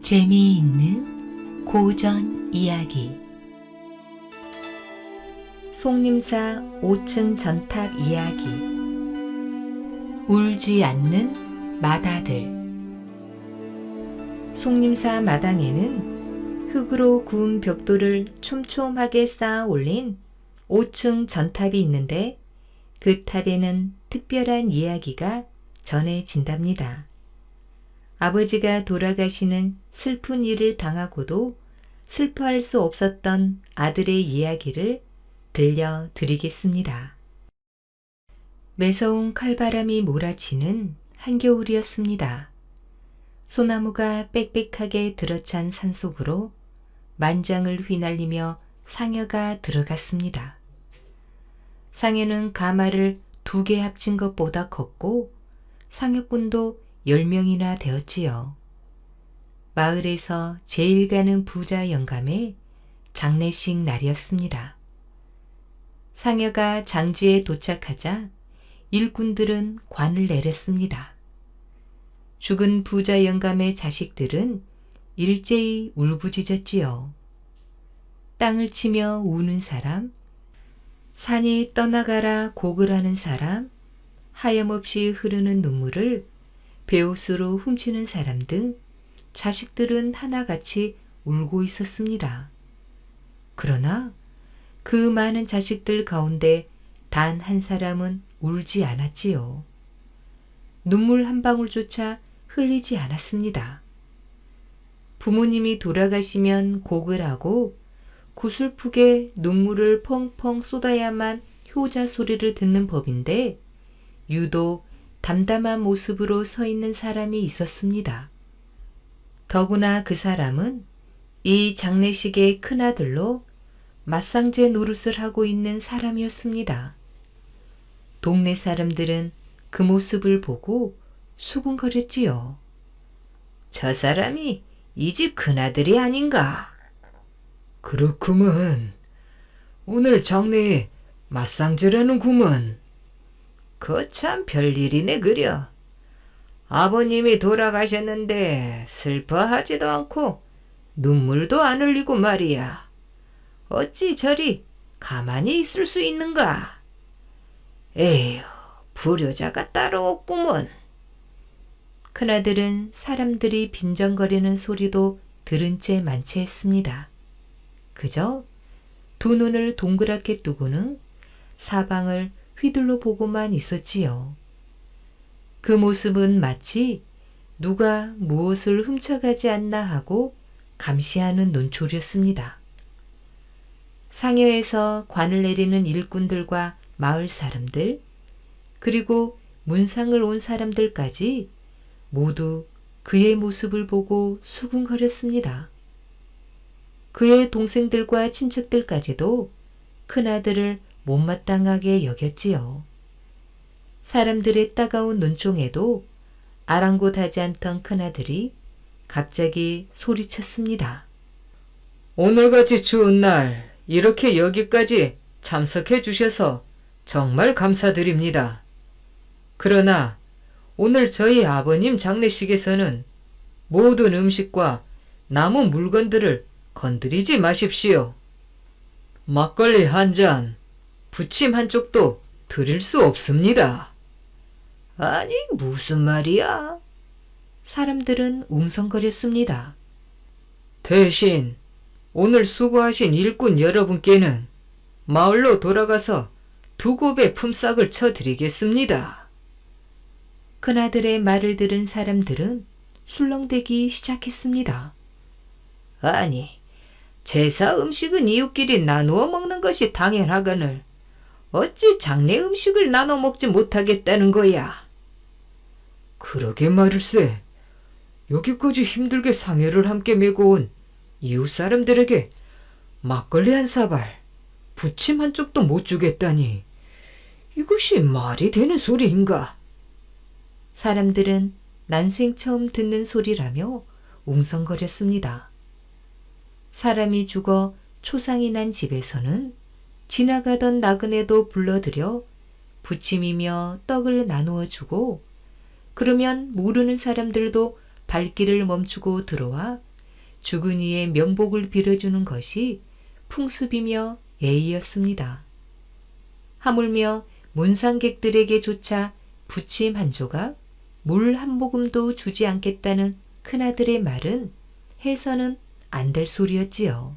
재미있는 고전 이야기. 속림사 5층 전탑 이야기. 울지 않는 맏아들. 속림사 마당에는 흙으로 구운 벽돌을 촘촘하게 쌓아 올린 5층 전탑이 있는데, 그 탑에는 특별한 이야기가 전해진답니다. 아버지가 돌아가시는 슬픈 일을 당하고도 슬퍼할 수 없었던 아들의 이야기를 들려드리겠습니다. 매서운 칼바람이 몰아치는 한겨울이었습니다. 소나무가 빽빽하게 들어찬 산속으로 만장을 휘날리며 상여가 들어갔습니다. 상여는 가마를 2개 합친 것보다 컸고 상여꾼도 10명이나 되었지요. 마을에서 제일 가는 부자 영감의 장례식 날이었습니다. 상여가 장지에 도착하자 일꾼들은 관을 내렸습니다. 죽은 부자 영감의 자식들은 일제히 울부짖었지요. 땅을 치며 우는 사람, 산이 떠나가라 곡을 하는 사람, 하염없이 흐르는 눈물을 배옷으로 훔치는 사람 등 자식들은 하나같이 울고 있었습니다. 그러나 그 많은 자식들 가운데 단 한 사람은 울지 않았지요. 눈물 한 방울조차 흘리지 않았습니다. 부모님이 돌아가시면 곡을 하고 구슬프게 눈물을 펑펑 쏟아야만 효자 소리를 듣는 법인데, 유독 담담한 모습으로 서 있는 사람이 있었습니다. 더구나 그 사람은 이 장례식의 큰아들로 맞상제 노릇을 하고 있는 사람이었습니다. 동네 사람들은 그 모습을 보고 수군거렸지요. 저 사람이 이 집 큰아들이 아닌가? 그렇구먼. 오늘 장래에 맞상제라는구먼. 거참 별일이네 그려. 아버님이 돌아가셨는데 슬퍼하지도 않고 눈물도 안 흘리고 말이야. 어찌 저리 가만히 있을 수 있는가? 에휴, 불효자가 따로 없구먼. 큰아들은 사람들이 빈정거리는 소리도 들은 채 만취했습니다. 그저 두 눈을 동그랗게 뜨고는 사방을 휘둘러 보고만 있었지요. 그 모습은 마치 누가 무엇을 훔쳐가지 않나 하고 감시하는 논졸이었습니다. 상여에서 관을 내리는 일꾼들과 마을 사람들, 그리고 문상을 온 사람들까지 모두 그의 모습을 보고 수군거렸습니다. 그의 동생들과 친척들까지도 큰아들을 못마땅하게 여겼지요. 사람들의 따가운 눈총에도 아랑곳하지 않던 큰아들이 갑자기 소리쳤습니다. 오늘같이 추운 날 이렇게 여기까지 참석해 주셔서 정말 감사드립니다. 그러나 오늘 저희 아버님 장례식에서는 모든 음식과 남은 물건들을 건드리지 마십시오. 막걸리 한 잔, 부침 한 쪽도 드릴 수 없습니다. 아니, 무슨 말이야? 사람들은 웅성거렸습니다. 대신 오늘 수고하신 일꾼 여러분께는 마을로 돌아가서 2곱의 품삯을 쳐드리겠습니다. 큰아들의 말을 들은 사람들은 술렁대기 시작했습니다. 아니, 제사 음식은 이웃끼리 나누어 먹는 것이 당연하거늘 어찌 장례 음식을 나눠 먹지 못하겠다는 거야? 그러게 말일세. 여기까지 힘들게 상해를 함께 메고 온 이웃 사람들에게 막걸리 한 사발, 부침 한 쪽도 못 주겠다니 이것이 말이 되는 소리인가? 사람들은 난생 처음 듣는 소리라며 웅성거렸습니다. 사람이 죽어 초상이 난 집에서는 지나가던 나그네도 불러들여 부침이며 떡을 나누어 주고, 그러면 모르는 사람들도 발길을 멈추고 들어와 죽은 이의 명복을 빌어주는 것이 풍습이며 예의였습니다. 하물며 문상객들에게조차 부침 한 조각, 물 한 모금도 주지 않겠다는 큰아들의 말은 해서는 안 될 소리였지요.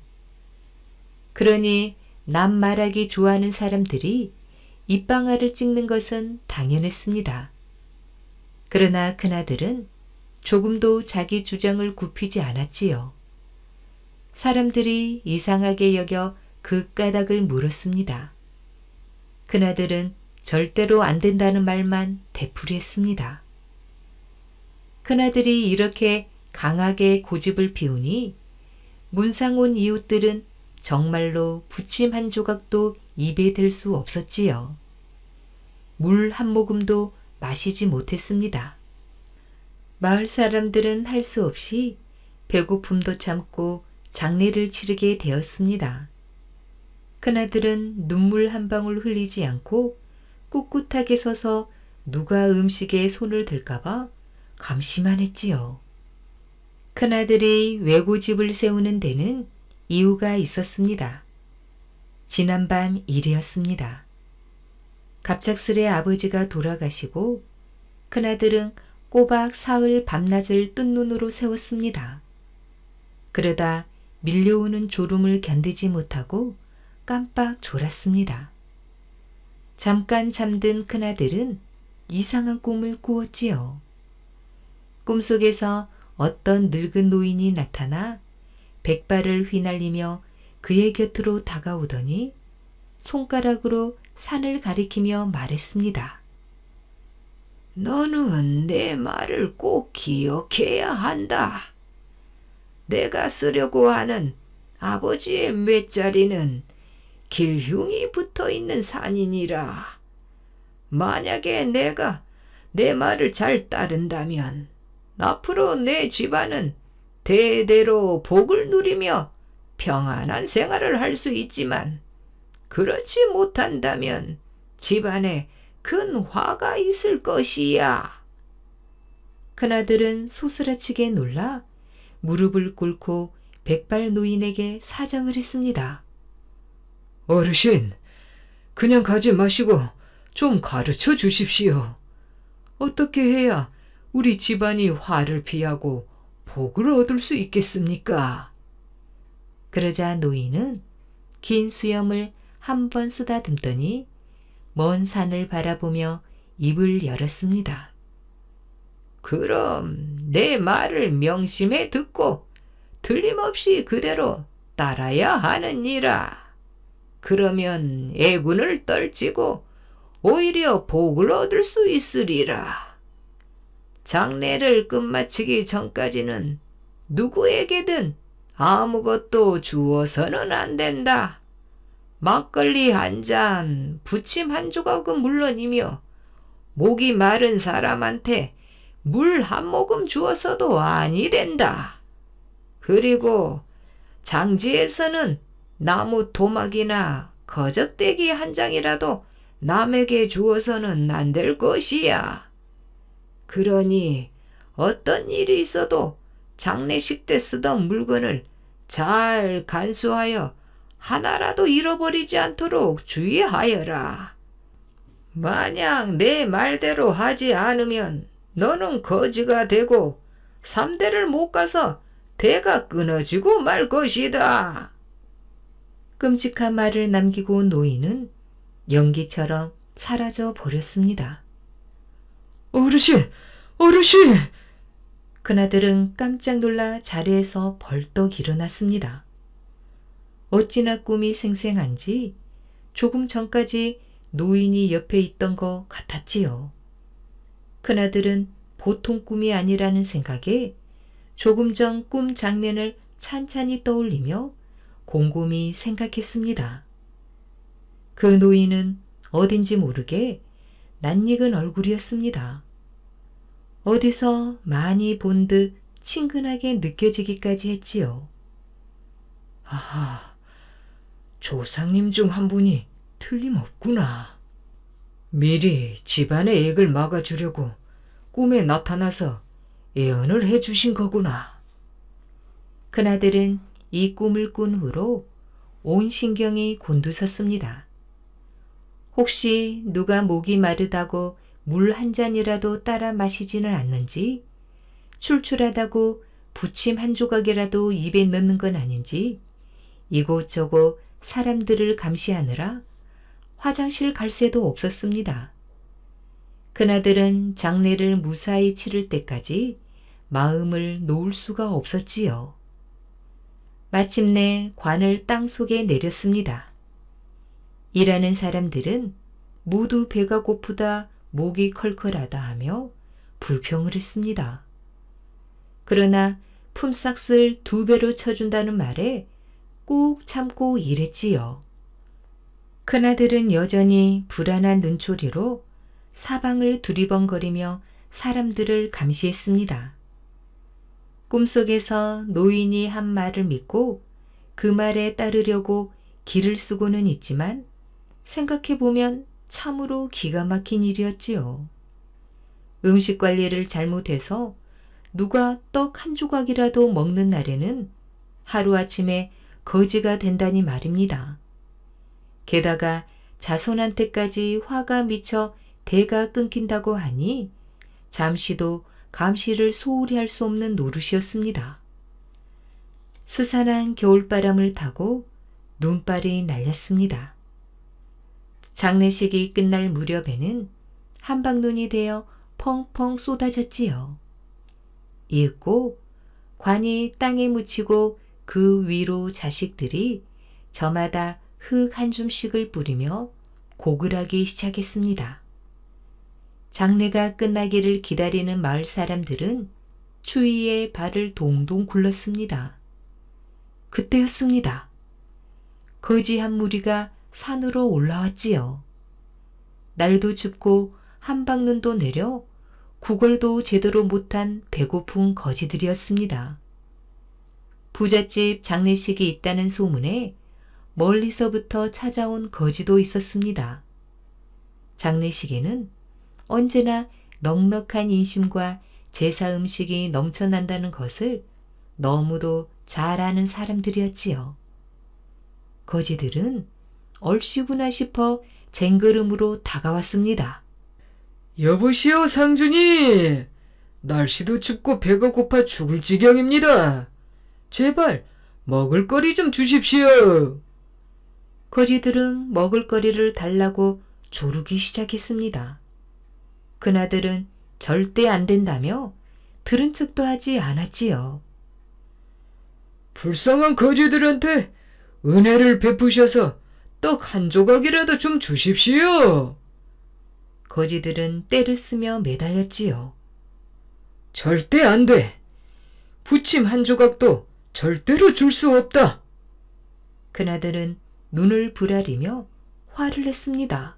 그러니 남 말하기 좋아하는 사람들이 입방아를 찍는 것은 당연했습니다. 그러나 큰아들은 조금도 자기 주장을 굽히지 않았지요. 사람들이 이상하게 여겨 그 까닭을 물었습니다. 큰아들은 절대로 안 된다는 말만 되풀이했습니다. 큰아들이 이렇게 강하게 고집을 피우니 문상 온 이웃들은 정말로 부침 한 조각도 입에 댈 수 없었지요. 물 한 모금도 마시지 못했습니다. 마을 사람들은 할 수 없이 배고픔도 참고 장례를 치르게 되었습니다. 큰아들은 눈물 한 방울 흘리지 않고 꿋꿋하게 서서 누가 음식에 손을 댈까봐 감시만 했지요. 큰아들이 외고집을 세우는 데는 이유가 있었습니다. 지난밤 일이었습니다. 갑작스레 아버지가 돌아가시고 큰아들은 꼬박 사흘 밤낮을 뜬 눈으로 세웠습니다. 그러다 밀려오는 졸음을 견디지 못하고 깜빡 졸았습니다. 잠깐 잠든 큰아들은 이상한 꿈을 꾸었지요. 꿈속에서 어떤 늙은 노인이 나타나 백발을 휘날리며 그의 곁으로 다가오더니 손가락으로 산을 가리키며 말했습니다. 너는 내 말을 꼭 기억해야 한다. 내가 쓰려고 하는 아버지의 맷자리는 길흉이 붙어있는 산이니라. 만약에 내가 내 말을 잘 따른다면 앞으로 내 집안은 대대로 복을 누리며 평안한 생활을 할 수 있지만 그렇지 못한다면 집안에 큰 화가 있을 것이야. 큰아들은 소스라치게 놀라 무릎을 꿇고 백발 노인에게 사정을 했습니다. 어르신, 그냥 가지 마시고 좀 가르쳐 주십시오. 어떻게 해야 우리 집안이 화를 피하고 복을 얻을 수 있겠습니까? 그러자 노인은 긴 수염을 한 번 쓰다듬더니 먼 산을 바라보며 입을 열었습니다. 그럼 내 말을 명심해 듣고 틀림없이 그대로 따라야 하느니라. 그러면 애군을 떨치고 오히려 복을 얻을 수 있으리라. 장례를 끝마치기 전까지는 누구에게든 아무것도 주어서는 안 된다. 막걸리 한 잔, 부침 한 조각은 물론이며 목이 마른 사람한테 물 한 모금 주어서도 아니 된다. 그리고 장지에서는 나무 토막이나 거적대기 한 장이라도 남에게 주어서는 안 될 것이야. 그러니 어떤 일이 있어도 장례식 때 쓰던 물건을 잘 간수하여 하나라도 잃어버리지 않도록 주의하여라. 만약 내 말대로 하지 않으면 너는 거지가 되고 3대를 못 가서 대가 끊어지고 말 것이다. 끔찍한 말을 남기고 노인은 연기처럼 사라져 버렸습니다. 어르신! 어르신! 큰아들은 깜짝 놀라 자리에서 벌떡 일어났습니다. 어찌나 꿈이 생생한지 조금 전까지 노인이 옆에 있던 것 같았지요. 큰아들은 보통 꿈이 아니라는 생각에 조금 전 꿈 장면을 찬찬히 떠올리며 곰곰이 생각했습니다. 그 노인은 어딘지 모르게 낯익은 얼굴이었습니다. 어디서 많이 본 듯 친근하게 느껴지기까지 했지요. 아하, 조상님 중 한 분이 틀림없구나. 미리 집안의 액을 막아주려고 꿈에 나타나서 예언을 해주신 거구나. 큰아들은 이 꿈을 꾼 후로 온 신경이 곤두섰습니다. 혹시 누가 목이 마르다고 물 한 잔이라도 따라 마시지는 않는지, 출출하다고 부침 한 조각이라도 입에 넣는 건 아닌지, 이곳저곳 사람들을 감시하느라 화장실 갈 새도 없었습니다. 큰아들은 장례를 무사히 치를 때까지 마음을 놓을 수가 없었지요. 마침내 관을 땅속에 내렸습니다. 일하는 사람들은 모두 배가 고프다, 목이 컬컬하다 하며 불평을 했습니다. 그러나 품삯을 2배로 쳐준다는 말에 꾹 참고 일했지요. 큰아들은 여전히 불안한 눈초리로 사방을 두리번거리며 사람들을 감시했습니다. 꿈속에서 노인이 한 말을 믿고 그 말에 따르려고 길을 쓰고는 있지만 생각해보면 참으로 기가 막힌 일이었지요. 음식 관리를 잘못해서 누가 떡 한 조각이라도 먹는 날에는 하루아침에 거지가 된다니 말입니다. 게다가 자손한테까지 화가 미쳐 대가 끊긴다고 하니 잠시도 감시를 소홀히 할 수 없는 노릇이었습니다. 스산한 겨울바람을 타고 눈발이 날렸습니다. 장례식이 끝날 무렵에는 한방눈이 되어 펑펑 쏟아졌지요. 이윽고 관이 땅에 묻히고 그 위로 자식들이 저마다 흙 한 줌씩을 뿌리며 고글하기 시작했습니다. 장례가 끝나기를 기다리는 마을 사람들은 추위에 발을 동동 굴렀습니다. 그때였습니다. 거지 한 무리가 산으로 올라왔지요. 날도 춥고 한방눈도 내려 구걸도 제대로 못한 배고픈 거지들이었습니다. 부잣집 장례식이 있다는 소문에 멀리서부터 찾아온 거지도 있었습니다. 장례식에는 언제나 넉넉한 인심과 제사 음식이 넘쳐난다는 것을 너무도 잘 아는 사람들이었지요. 거지들은 얼씨구나 싶어 쟁걸음으로 다가왔습니다. 여보시오, 상준이. 날씨도 춥고 배가 고파 죽을 지경입니다. 제발 먹을거리 좀 주십시오. 거지들은 먹을거리를 달라고 조르기 시작했습니다. 그나들은 절대 안 된다며 들은 척도 하지 않았지요. 불쌍한 거지들한테 은혜를 베푸셔서 떡 한 조각이라도 좀 주십시오. 거지들은 떼를 쓰며 매달렸지요. 절대 안 돼. 부침 한 조각도 절대로 줄 수 없다. 그나들은 눈을 부라리며 화를 냈습니다.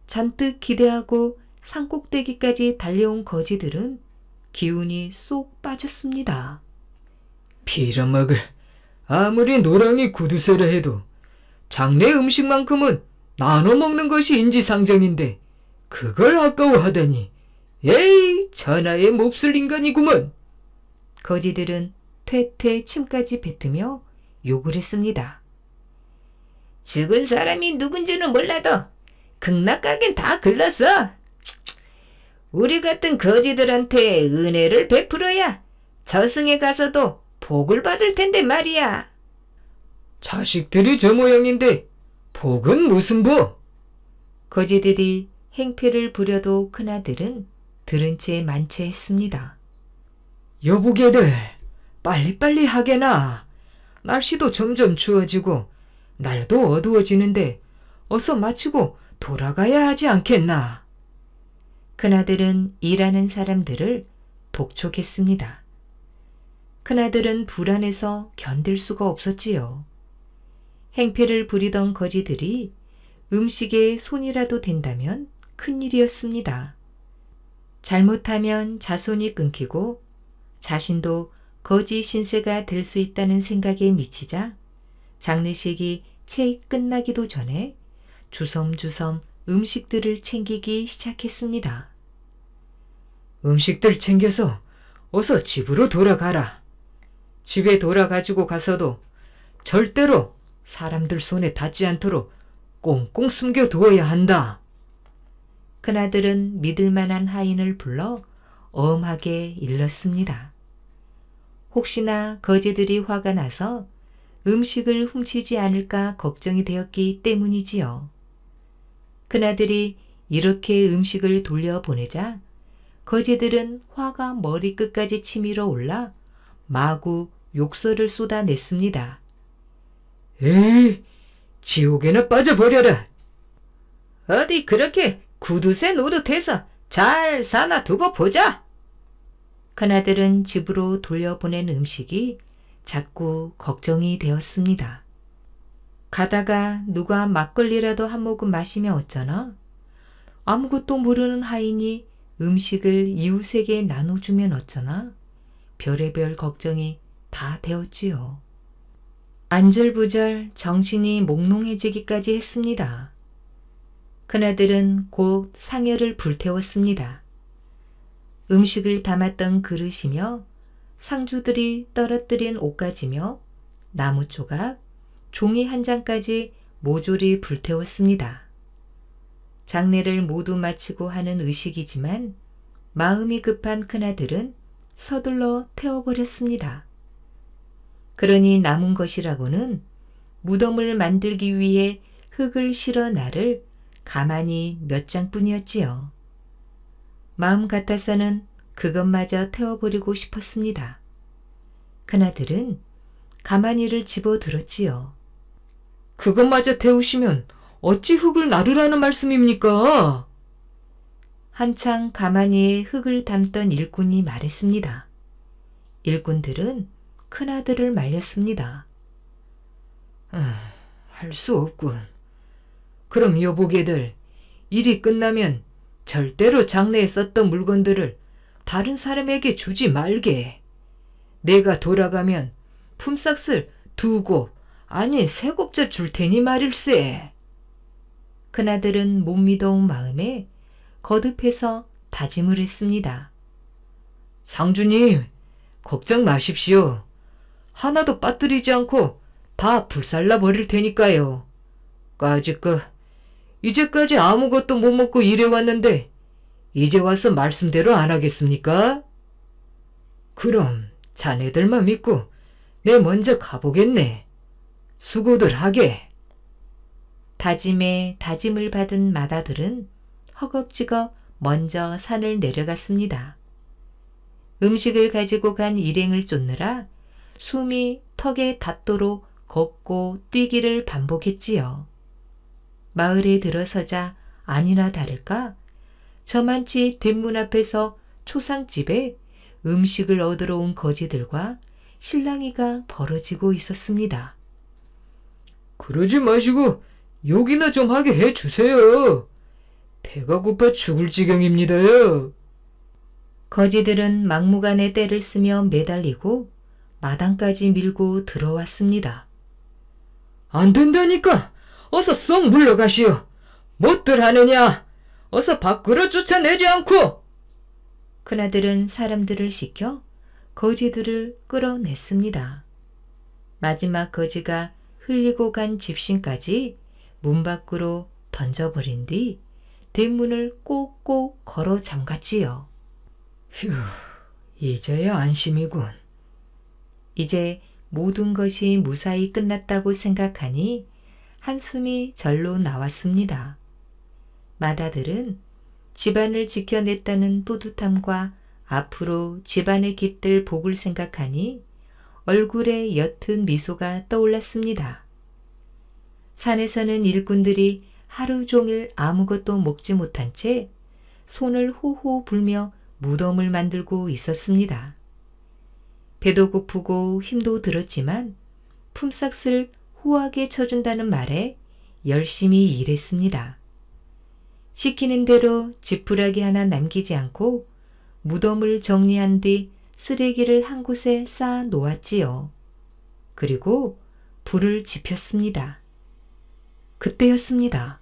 잔뜩 기대하고 산꼭대기까지 달려온 거지들은 기운이 쏙 빠졌습니다. 빌어먹을. 아무리 노랑이 구두쇠라 해도 장례 음식만큼은 나눠 먹는 것이 인지상정인데 그걸 아까워하다니. 에이, 천하의 몹쓸 인간이구먼. 거지들은 퇴퇴 침까지 뱉으며 욕을 했습니다. 죽은 사람이 누군지는 몰라도 극락가긴 다 글렀어. 우리 같은 거지들한테 은혜를 베풀어야 저승에 가서도 복을 받을 텐데 말이야. 자식들이 저 모양인데 복은 무슨 복? 거지들이 행패를 부려도 큰아들은 들은 채 만체했습니다. 여보게들, 빨리빨리 하게나. 날씨도 점점 추워지고 날도 어두워지는데 어서 마치고 돌아가야 하지 않겠나. 큰아들은 일하는 사람들을 독촉했습니다. 큰아들은 불안해서 견딜 수가 없었지요. 행패를 부리던 거지들이 음식에 손이라도 댄다면 큰일이었습니다. 잘못하면 자손이 끊기고 자신도 거지 신세가 될 수 있다는 생각에 미치자 장례식이 채 끝나기도 전에 주섬주섬 음식들을 챙기기 시작했습니다. 음식들 챙겨서 어서 집으로 돌아가라. 집에 돌아가지고 가서도 절대로 사람들 손에 닿지 않도록 꽁꽁 숨겨두어야 한다. 큰아들은 믿을 만한 하인을 불러 엄하게 일렀습니다. 혹시나 거지들이 화가 나서 음식을 훔치지 않을까 걱정이 되었기 때문이지요. 큰아들이 이렇게 음식을 돌려보내자 거지들은 화가 머리끝까지 치밀어 올라 마구 욕설을 쏟아냈습니다. 에이, 지옥에나 빠져버려라. 어디 그렇게 구두쇠 노릇해서 잘 사나 두고 보자. 큰아들은 집으로 돌려보낸 음식이 자꾸 걱정이 되었습니다. 가다가 누가 막걸리라도 한 모금 마시면 어쩌나? 아무것도 모르는 하인이 음식을 이웃에게 나눠주면 어쩌나? 별의별 걱정이 다 되었지요. 안절부절 정신이 몽롱해지기까지 했습니다. 큰아들은 곧 상여를 불태웠습니다. 음식을 담았던 그릇이며 상주들이 떨어뜨린 옷가지며 나무 조각, 종이 한 장까지 모조리 불태웠습니다. 장례를 모두 마치고 하는 의식이지만 마음이 급한 큰아들은 서둘러 태워버렸습니다. 그러니 남은 것이라고는 무덤을 만들기 위해 흙을 실어 나를 가만히 몇 장뿐이었지요. 마음 같아서는 그것마저 태워버리고 싶었습니다. 큰아들은 가마니를 집어들었지요. 그것마저 태우시면 어찌 흙을 나르라는 말씀입니까? 한창 가마니에 흙을 담던 일꾼이 말했습니다. 일꾼들은 큰아들을 말렸습니다. 할 수 없군. 그럼 여보게들, 일이 끝나면 절대로 장례에 썼던 물건들을 다른 사람에게 주지 말게. 내가 돌아가면 품삯을 2곱, 아니 3곱째 줄 테니 말일세. 큰아들은 못 믿어온 마음에 거듭해서 다짐을 했습니다. 상주님, 걱정 마십시오. 하나도 빠뜨리지 않고 다 불살라 버릴 테니까요. 까짓거 이제까지 아무것도 못 먹고 일해왔는데 이제 와서 말씀대로 안 하겠습니까? 그럼 자네들만 믿고 내 먼저 가보겠네. 수고들 하게. 다짐에 다짐을 받은 마다들은 허겁지겁 먼저 산을 내려갔습니다. 음식을 가지고 간 일행을 쫓느라 숨이 턱에 닿도록 걷고 뛰기를 반복했지요. 마을에 들어서자 아니나 다를까 저만치 대문 앞에서 초상집에 음식을 얻으러 온 거지들과 실랑이가 벌어지고 있었습니다. 그러지 마시고 욕이나 좀 하게 해주세요. 배가 고파 죽을 지경입니다요. 거지들은 막무가내 떼를 쓰며 매달리고 마당까지 밀고 들어왔습니다. 안 된다니까. 어서 썩 물러가시오. 못들 하느냐. 어서 밖으로 쫓아내지 않고. 큰아들은 사람들을 시켜 거지들을 끌어냈습니다. 마지막 거지가 흘리고 간 집신까지 문 밖으로 던져버린 뒤 대문을 꼭꼭 걸어 잠갔지요. 휴, 이제야 안심이군. 이제 모든 것이 무사히 끝났다고 생각하니 한숨이 절로 나왔습니다. 마다들은 집안을 지켜냈다는 뿌듯함과 앞으로 집안에 깃들 복을 생각하니 얼굴에 옅은 미소가 떠올랐습니다. 산에서는 일꾼들이 하루 종일 아무것도 먹지 못한 채 손을 호호 불며 무덤을 만들고 있었습니다. 배도 고프고 힘도 들었지만 품삯을 후하게 쳐준다는 말에 열심히 일했습니다. 시키는 대로 지푸라기 하나 남기지 않고 무덤을 정리한 뒤 쓰레기를 한 곳에 쌓아 놓았지요. 그리고 불을 지폈습니다. 그때였습니다.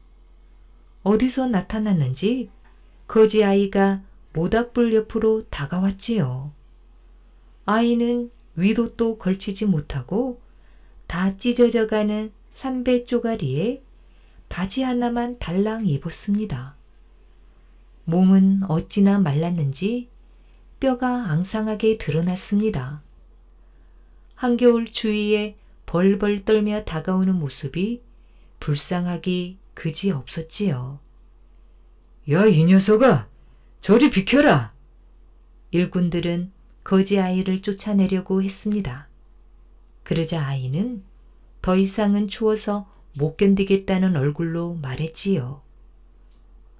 어디서 나타났는지 거지 아이가 모닥불 옆으로 다가왔지요. 아이는 위도 걸치지 못하고 다 찢어져가는 삼배 쪼가리에 바지 하나만 달랑 입었습니다. 몸은 어찌나 말랐는지 뼈가 앙상하게 드러났습니다. 한겨울 추위에 벌벌 떨며 다가오는 모습이 불쌍하기 그지 없었지요. 야, 이 녀석아, 저리 비켜라. 일꾼들은 거지 아이를 쫓아내려고 했습니다. 그러자 아이는 더 이상은 추워서 못 견디겠다는 얼굴로 말했지요.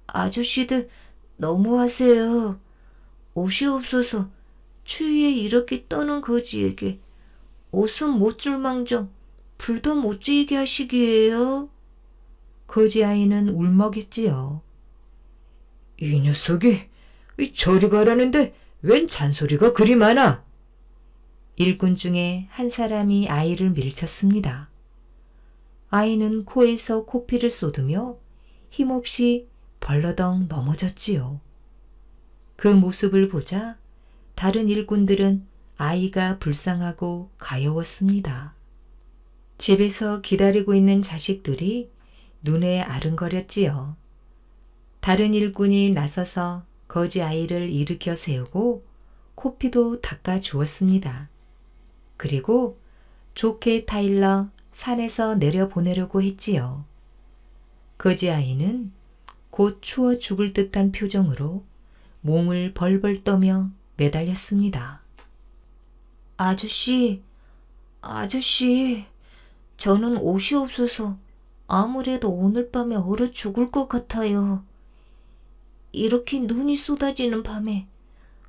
아저씨들 너무하세요. 옷이 없어서 추위에 이렇게 떠는 거지에게 옷은 못 줄 망정 불도 못 쥐게 하시기에요. 거지 아이는 울먹였지요. 이 녀석이 저리 가라는데 웬 잔소리가 그리 많아? 일꾼 중에 한 사람이 아이를 밀쳤습니다. 아이는 코에서 코피를 쏟으며 힘없이 벌러덩 넘어졌지요. 그 모습을 보자 다른 일꾼들은 아이가 불쌍하고 가여웠습니다. 집에서 기다리고 있는 자식들이 눈에 아른거렸지요. 다른 일꾼이 나서서 거지 아이를 일으켜 세우고 코피도 닦아 주었습니다. 그리고 좋게 타일러 산에서 내려보내려고 했지요. 거지 아이는 곧 추워 죽을 듯한 표정으로 몸을 벌벌 떠며 매달렸습니다. 아저씨, 저는 옷이 없어서 아무래도 오늘 밤에 얼어 죽을 것 같아요. 이렇게 눈이 쏟아지는 밤에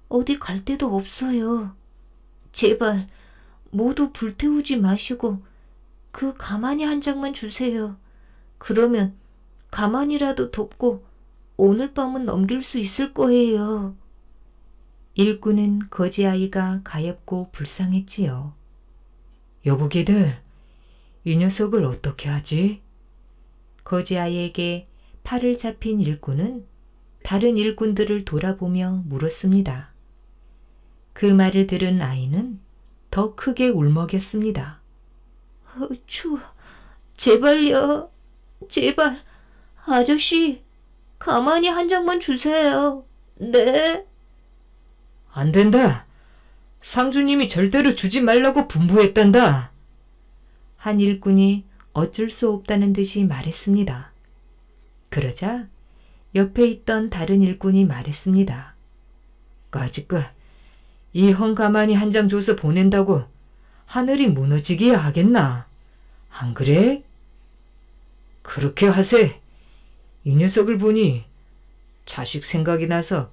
어디 갈 데도 없어요. 제발 모두 불태우지 마시고 그 가마니 한 장만 주세요. 그러면 가만히라도 덮고 오늘 밤은 넘길 수 있을 거예요. 일꾼은 거지 아이가 가엾고 불쌍했지요. 여보기들, 이 녀석을 어떻게 하지? 거지 아이에게 팔을 잡힌 일꾼은 다른 일꾼들을 돌아보며 물었습니다. 그 말을 들은 아이는 더 크게 울먹였습니다. 추워. 제발요. 제발. 아저씨, 가만히 한 장만 주세요. 네. 안 된다. 상주님이 절대로 주지 말라고 분부했단다. 한 일꾼이 어쩔 수 없다는 듯이 말했습니다. 그러자 옆에 있던 다른 일꾼이 말했습니다. 까짓거 이 헝가만히 한 장 줘서 보낸다고 하늘이 무너지기야 하겠나? 안 그래? 그렇게 하세. 이 녀석을 보니 자식 생각이 나서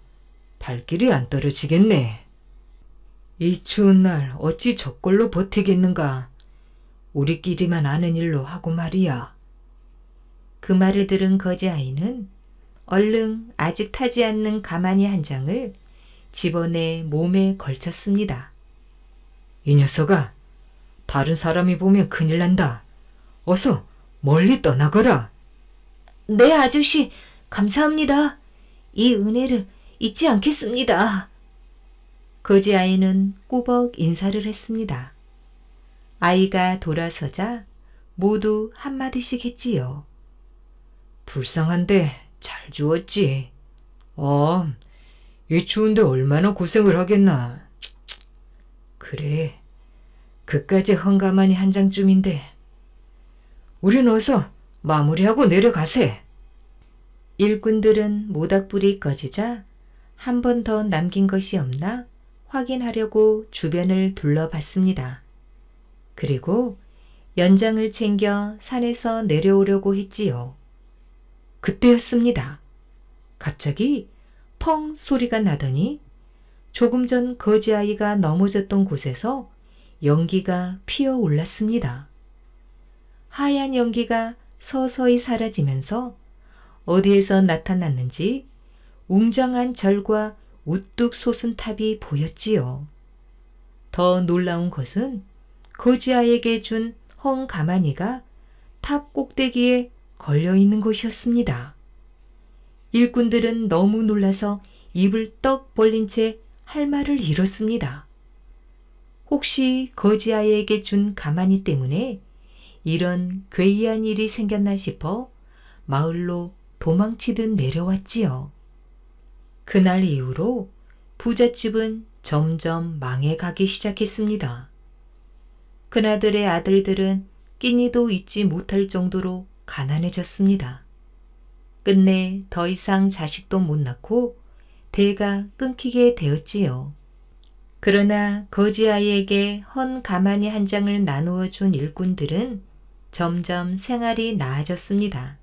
발길이 안 떨어지겠네. 이 추운 날 어찌 저꼴로 버티겠는가? 우리끼리만 아는 일로 하고 말이야. 그 말을 들은 거지 아이는 얼른 아직 타지 않는 가마니 한 장을 집어내 몸에 걸쳤습니다. 이 녀석아, 다른 사람이 보면 큰일 난다. 어서 멀리 떠나거라. 네, 아저씨, 감사합니다. 이 은혜를 잊지 않겠습니다. 거지 아이는 꾸벅 인사를 했습니다. 아이가 돌아서자 모두 한마디씩 했지요. 불쌍한데 잘 주었지. 이 추운데 얼마나 고생을 하겠나. 그래, 그까지 헝가만이 한 장쯤인데 우린 어서 마무리하고 내려가세. 일꾼들은 모닥불이 꺼지자 한 번 더 남긴 것이 없나 확인하려고 주변을 둘러봤습니다. 그리고 연장을 챙겨 산에서 내려오려고 했지요. 그때였습니다. 갑자기 펑 소리가 나더니 조금 전 거지 아이가 넘어졌던 곳에서 연기가 피어올랐습니다. 하얀 연기가 서서히 사라지면서 어디에서 나타났는지 웅장한 절과 우뚝 솟은 탑이 보였지요. 더 놀라운 것은 거지 아이에게 준 헝 가마니가 탑 꼭대기에 걸려있는 것이었습니다. 일꾼들은 너무 놀라서 입을 떡 벌린 채 할 말을 잃었습니다. 혹시 거지아이에게 준 가마니 때문에 이런 괴이한 일이 생겼나 싶어 마을로 도망치듯 내려왔지요. 그날 이후로 부잣집은 점점 망해가기 시작했습니다. 그나들의 아들들은 끼니도 잊지 못할 정도로 가난해졌습니다. 끝내 더 이상 자식도 못 낳고 대가 끊기게 되었지요. 그러나 거지아이에게 헌 가마니 한 장을 나누어 준 일꾼들은 점점 생활이 나아졌습니다.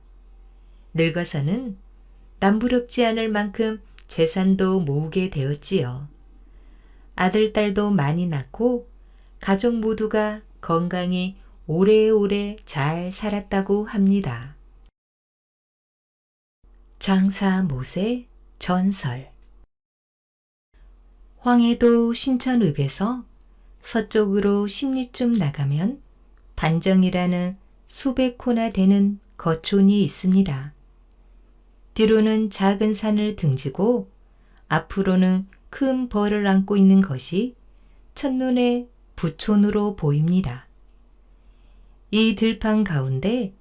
늙어서는 남부럽지 않을 만큼 재산도 모으게 되었지요. 아들, 딸도 많이 낳고 가족 모두가 건강히 오래오래 잘 살았다고 합니다. 장사 모세 전설. 황해도 신천읍에서 서쪽으로 10리쯤 나가면 반정이라는 수백 호나 되는 거촌이 있습니다. 뒤로는 작은 산을 등지고 앞으로는 큰 벌을 안고 있는 것이 첫눈에 부촌으로 보입니다. 이 들판 가운데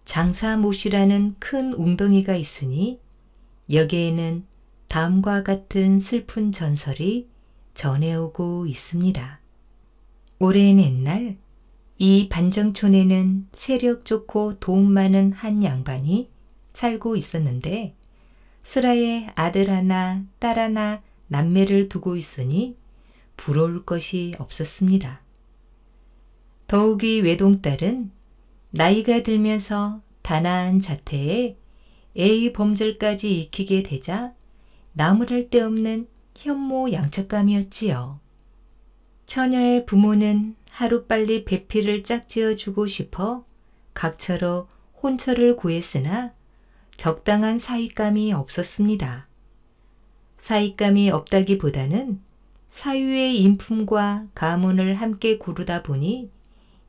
장사못이라는 큰 웅덩이가 있으니 여기에는 다음과 같은 슬픈 전설이 전해오고 있습니다. 오랜 옛날 이 반정촌에는 세력 좋고 돈 많은 한 양반이 살고 있었는데 슬하에 아들 하나, 딸 하나 남매를 두고 있으니 부러울 것이 없었습니다. 더욱이 외동딸은 나이가 들면서 단아한 자태에 애의 범절까지 익히게 되자 나무랄 데 없는 현모 양척감이었지요. 처녀의 부모는 하루빨리 배필을 짝지어주고 싶어 각처로 혼처를 구했으나 적당한 사윗감이 없었습니다. 사윗감이 없다기보다는 사위의 인품과 가문을 함께 고르다 보니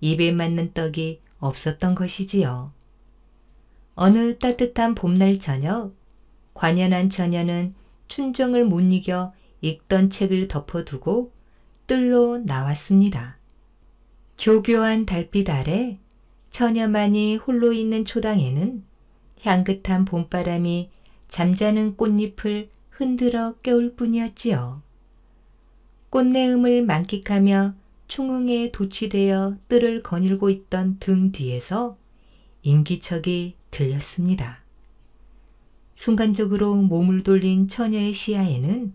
입에 맞는 떡이 없었던 것이지요. 어느 따뜻한 봄날 저녁, 관연한 처녀는 춘정을 못 이겨 읽던 책을 덮어두고 뜰로 나왔습니다. 교교한 달빛 아래 처녀만이 홀로 있는 초당에는 향긋한 봄바람이 잠자는 꽃잎을 흔들어 깨울 뿐이었지요. 꽃내음을 만끽하며 충흥에 도취되어 뜰을 거닐고 있던 등 뒤에서 인기척이 들렸습니다. 순간적으로 몸을 돌린 처녀의 시야에는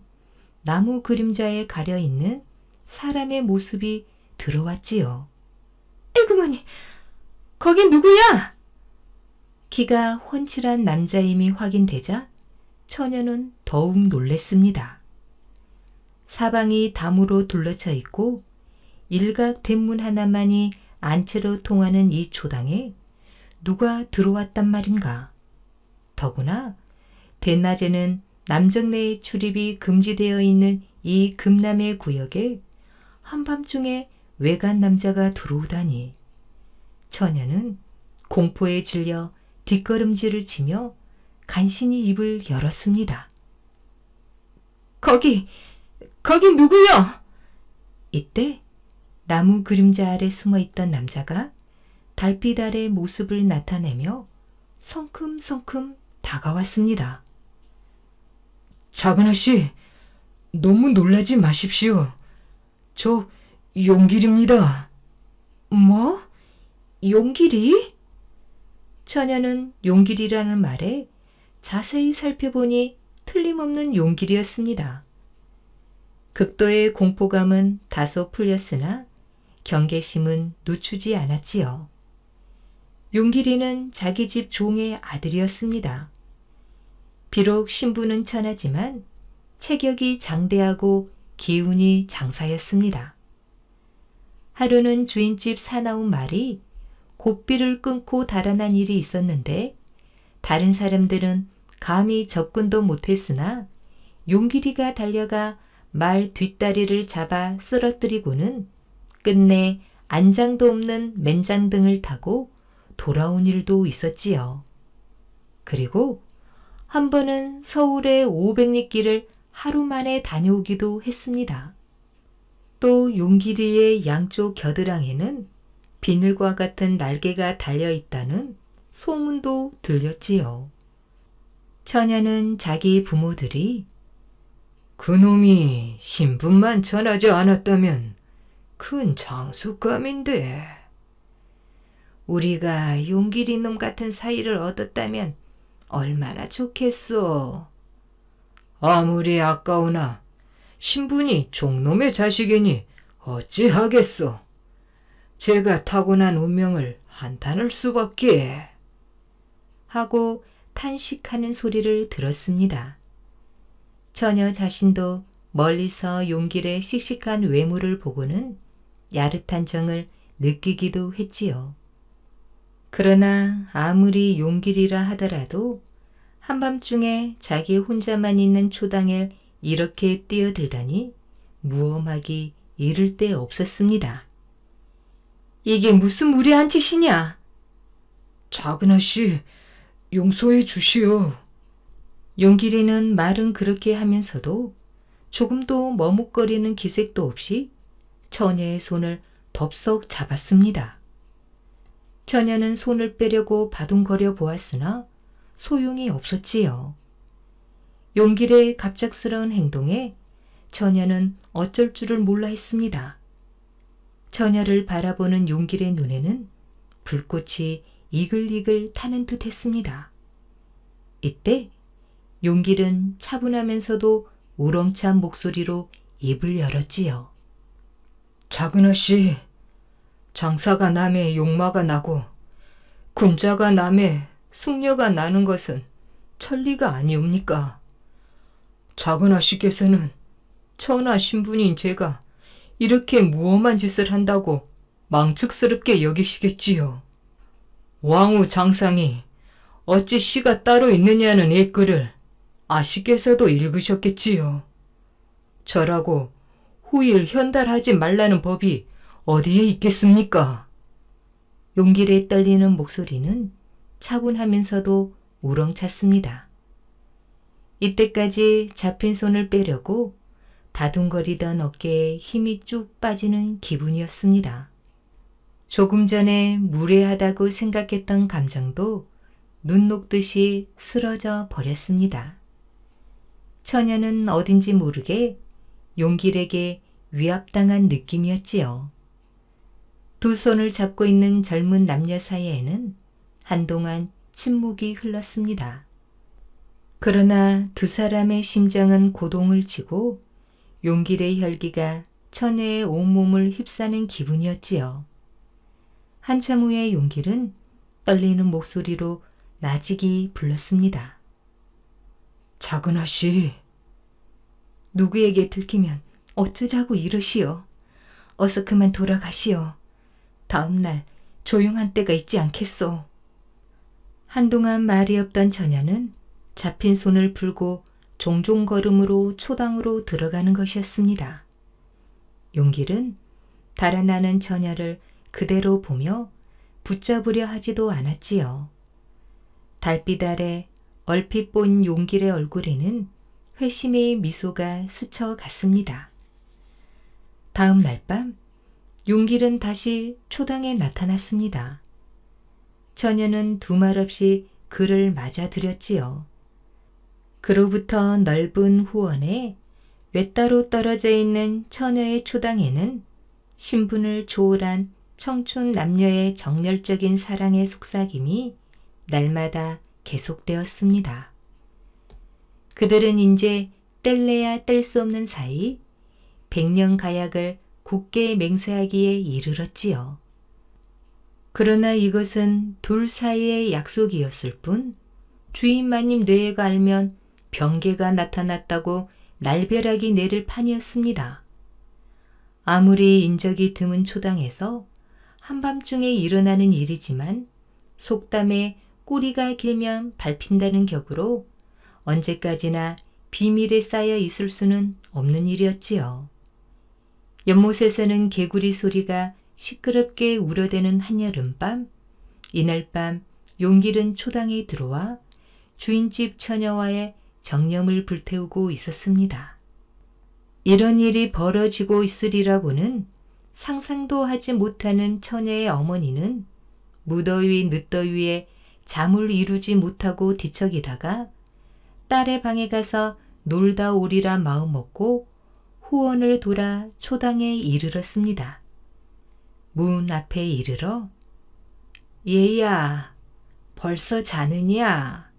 나무 그림자에 가려있는 사람의 모습이 들어왔지요. 에구머니, 거긴 누구야? 키가 훤칠한 남자임이 확인되자 처녀는 더욱 놀랬습니다. 사방이 담으로 둘러쳐 있고 일각 대문 하나만이 안채로 통하는 이 초당에 누가 들어왔단 말인가. 더구나 대낮에는 남정네의 출입이 금지되어 있는 이 금남의 구역에 한밤중에 외간 남자가 들어오다니. 처녀는 공포에 질려 뒷걸음질을 치며 간신히 입을 열었습니다. 거기 누구요? 이때 나무 그림자 아래 숨어있던 남자가 달빛 아래 모습을 나타내며 성큼성큼 다가왔습니다. 작은아씨, 너무 놀라지 마십시오. 저 용길입니다. 뭐? 용길이? 처녀는 용길이라는 말에 자세히 살펴보니 틀림없는 용길이었습니다. 극도의 공포감은 다소 풀렸으나 경계심은 늦추지 않았지요. 용길이는 자기 집 종의 아들이었습니다. 비록 신부는 천하지만 체격이 장대하고 기운이 장사였습니다. 하루는 주인집 사나운 말이 고삐를 끊고 달아난 일이 있었는데 다른 사람들은 감히 접근도 못했으나 용길이가 달려가 말 뒷다리를 잡아 쓰러뜨리고는 끝내 안장도 없는 맨장등을 타고 돌아온 일도 있었지요. 그리고 한 번은 서울의 500리 길을 하루 만에 다녀오기도 했습니다. 또 용기리의 양쪽 겨드랑이에는 비늘과 같은 날개가 달려있다는 소문도 들렸지요. 처녀는 자기 부모들이 그놈이 신분만 전하지 않았다면 큰 장수감인데. 우리가 용기리 놈 같은 사이를 얻었다면 얼마나 좋겠소. 아무리 아까우나 신분이 종놈의 자식이니 어찌하겠소. 제가 타고난 운명을 한탄할 수밖에. 하고 탄식하는 소리를 들었습니다. 처녀 자신도 멀리서 용길의 씩씩한 외모를 보고는 야릇한 정을 느끼기도 했지요. 그러나 아무리 용길이라 하더라도 한밤중에 자기 혼자만 있는 초당에 이렇게 뛰어들다니 무엄하기 이를 데 없었습니다. 이게 무슨 무례한 짓이냐? 작은아씨, 용서해 주시오. 용길이는 말은 그렇게 하면서도 조금도 머뭇거리는 기색도 없이 처녀의 손을 덥석 잡았습니다. 처녀는 손을 빼려고 바둥거려 보았으나 소용이 없었지요. 용길의 갑작스러운 행동에 처녀는 어쩔 줄을 몰라 했습니다. 처녀를 바라보는 용길의 눈에는 불꽃이 이글이글 타는 듯 했습니다. 이때 용길은 차분하면서도 우렁찬 목소리로 입을 열었지요. 작은아씨, 장사가 남의 용마가 나고 군자가 남의 숙녀가 나는 것은 천리가 아니옵니까? 작은아씨께서는 천하 신분인 제가 이렇게 무엄한 짓을 한다고 망측스럽게 여기시겠지요. 왕후 장상이 어찌 씨가 따로 있느냐는 예글을 아씨께서도 읽으셨겠지요. 저라고 후일 현달하지 말라는 법이 어디에 있겠습니까? 용길에 떨리는 목소리는 차분하면서도 우렁찼습니다. 이때까지 잡힌 손을 빼려고 바둥거리던 어깨에 힘이 쭉 빠지는 기분이었습니다. 조금 전에 무례하다고 생각했던 감정도 눈 녹듯이 쓰러져 버렸습니다. 처녀는 어딘지 모르게 용길에게 위압당한 느낌이었지요. 두 손을 잡고 있는 젊은 남녀 사이에는 한동안 침묵이 흘렀습니다. 그러나 두 사람의 심정은 고동을 치고 용길의 혈기가 처녀의 온몸을 휩싸는 기분이었지요. 한참 후에 용길은 떨리는 목소리로 나직이 불렀습니다. 작은아씨, 누구에게 들키면 어쩌자고 이러시오. 어서 그만 돌아가시오. 다음 날 조용한 때가 있지 않겠소. 한동안 말이 없던 처녀는 잡힌 손을 풀고 종종 걸음으로 초당으로 들어가는 것이었습니다. 용길은 달아나는 처녀를 그대로 보며 붙잡으려 하지도 않았지요. 달빛 아래 얼핏 본 용길의 얼굴에는 회심의 미소가 스쳐갔습니다. 다음 날 밤 용길은 다시 초당에 나타났습니다. 처녀는 두말 없이 그를 맞아들였지요. 그로부터 넓은 후원에 외따로 떨어져 있는 처녀의 초당에는 신분을 초월한 청춘 남녀의 정열적인 사랑의 속삭임이 날마다 계속되었습니다. 그들은 이제 뗄래야 뗄 수 없는 사이 백년 가약을 굳게 맹세하기에 이르렀지요. 그러나 이것은 둘 사이의 약속이었을 뿐 주인마님 뇌에가 알면 병개가 나타났다고 날벼락이 내릴 판이었습니다. 아무리 인적이 드문 초당에서 한밤중에 일어나는 일이지만 속담에 꼬리가 길면 밟힌다는 격으로 언제까지나 비밀에 쌓여 있을 수는 없는 일이었지요. 연못에서는 개구리 소리가 시끄럽게 우려대는 한여름밤, 이날 밤 용길은 초당에 들어와 주인집 처녀와의 정념을 불태우고 있었습니다. 이런 일이 벌어지고 있으리라고는 상상도 하지 못하는 처녀의 어머니는 무더위 늦더위에 잠을 이루지 못하고 뒤척이다가 딸의 방에 가서 놀다 오리라 마음먹고 후원을 돌아 초당에 이르렀습니다. 문 앞에 이르러 얘야, 벌써 자느냐?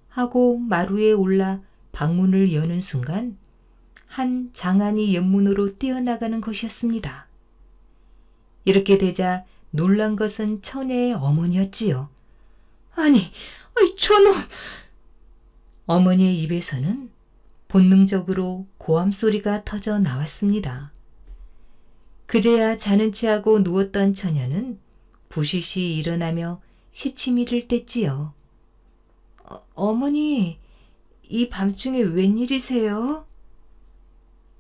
하고 마루에 올라 방문을 여는 순간 한 장안이 옆문으로 뛰어나가는 것이었습니다. 이렇게 되자 놀란 것은 처녀의 어머니였지요. 아니, 저놈! 어머니의 입에서는 본능적으로 고함 소리가 터져 나왔습니다. 그제야 자는 체하고 누웠던 처녀는 부시시 일어나며 시치미를 뗐지요. 어머니, 이 밤중에 웬일이세요?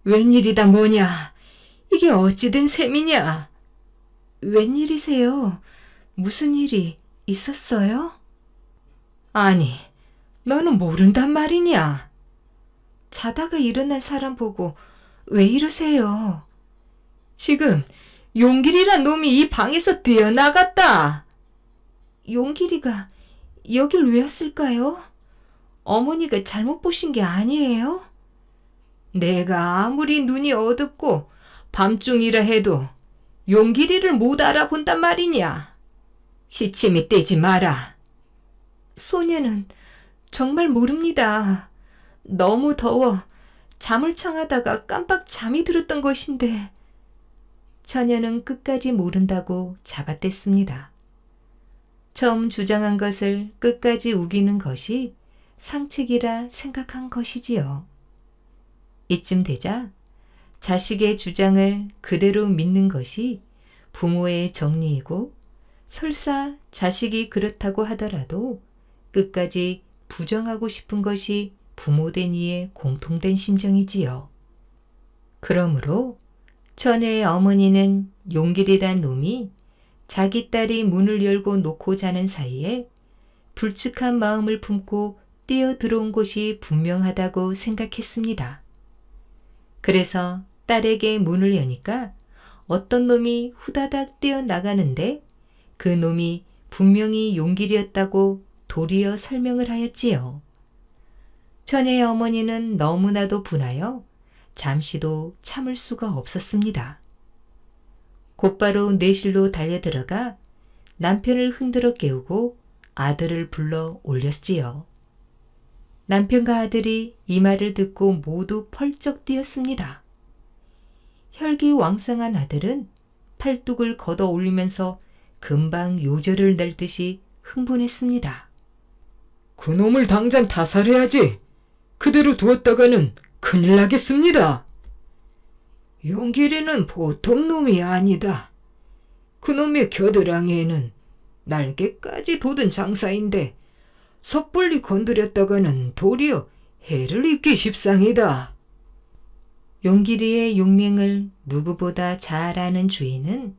웬일이다 뭐냐? 이게 어찌된 셈이냐? 웬일이세요? 무슨 일이 있었어요? 아니, 너는 모른단 말이냐? 자다가 일어난 사람 보고 왜 이러세요? 지금 용길이란 놈이 이 방에서 뛰어나갔다. 용길이가 여길 왜 왔을까요? 어머니가 잘못 보신 게 아니에요? 내가 아무리 눈이 어둡고 밤중이라 해도 용길이를 못 알아본단 말이냐. 시침이 떼지 마라. 소녀는 정말 모릅니다. 너무 더워 잠을 청하다가 깜빡 잠이 들었던 것인데. 처녀는 끝까지 모른다고 잡아댔습니다. 처음 주장한 것을 끝까지 우기는 것이 상책이라 생각한 것이지요. 이쯤 되자 자식의 주장을 그대로 믿는 것이 부모의 정리이고 설사 자식이 그렇다고 하더라도 끝까지 부정하고 싶은 것이 부모된 이의 공통된 심정이지요. 그러므로 처녀의 어머니는 용길이란 놈이 자기 딸이 문을 열고 놓고 자는 사이에 불측한 마음을 품고 뛰어 들어온 것이 분명하다고 생각했습니다. 그래서 딸에게 문을 여니까 어떤 놈이 후다닥 뛰어나가는데 그 놈이 분명히 용길이었다고 도리어 설명을 하였지요. 처녀의 어머니는 너무나도 분하여 잠시도 참을 수가 없었습니다. 곧바로 내실로 달려들어가 남편을 흔들어 깨우고 아들을 불러 올렸지요. 남편과 아들이 이 말을 듣고 모두 펄쩍 뛰었습니다. 혈기왕성한 아들은 팔뚝을 걷어 올리면서 금방 요절을 낼 듯이 흥분했습니다. 그놈을 당장 다살해야지. 그대로 두었다가는 큰일 나겠습니다. 용길이는 보통 놈이 아니다. 그놈의 겨드랑이에는 날개까지 돋은 장사인데 섣불리 건드렸다가는 도리어 해를 입기 십상이다. 용길이의 용맹을 누구보다 잘 아는 주인은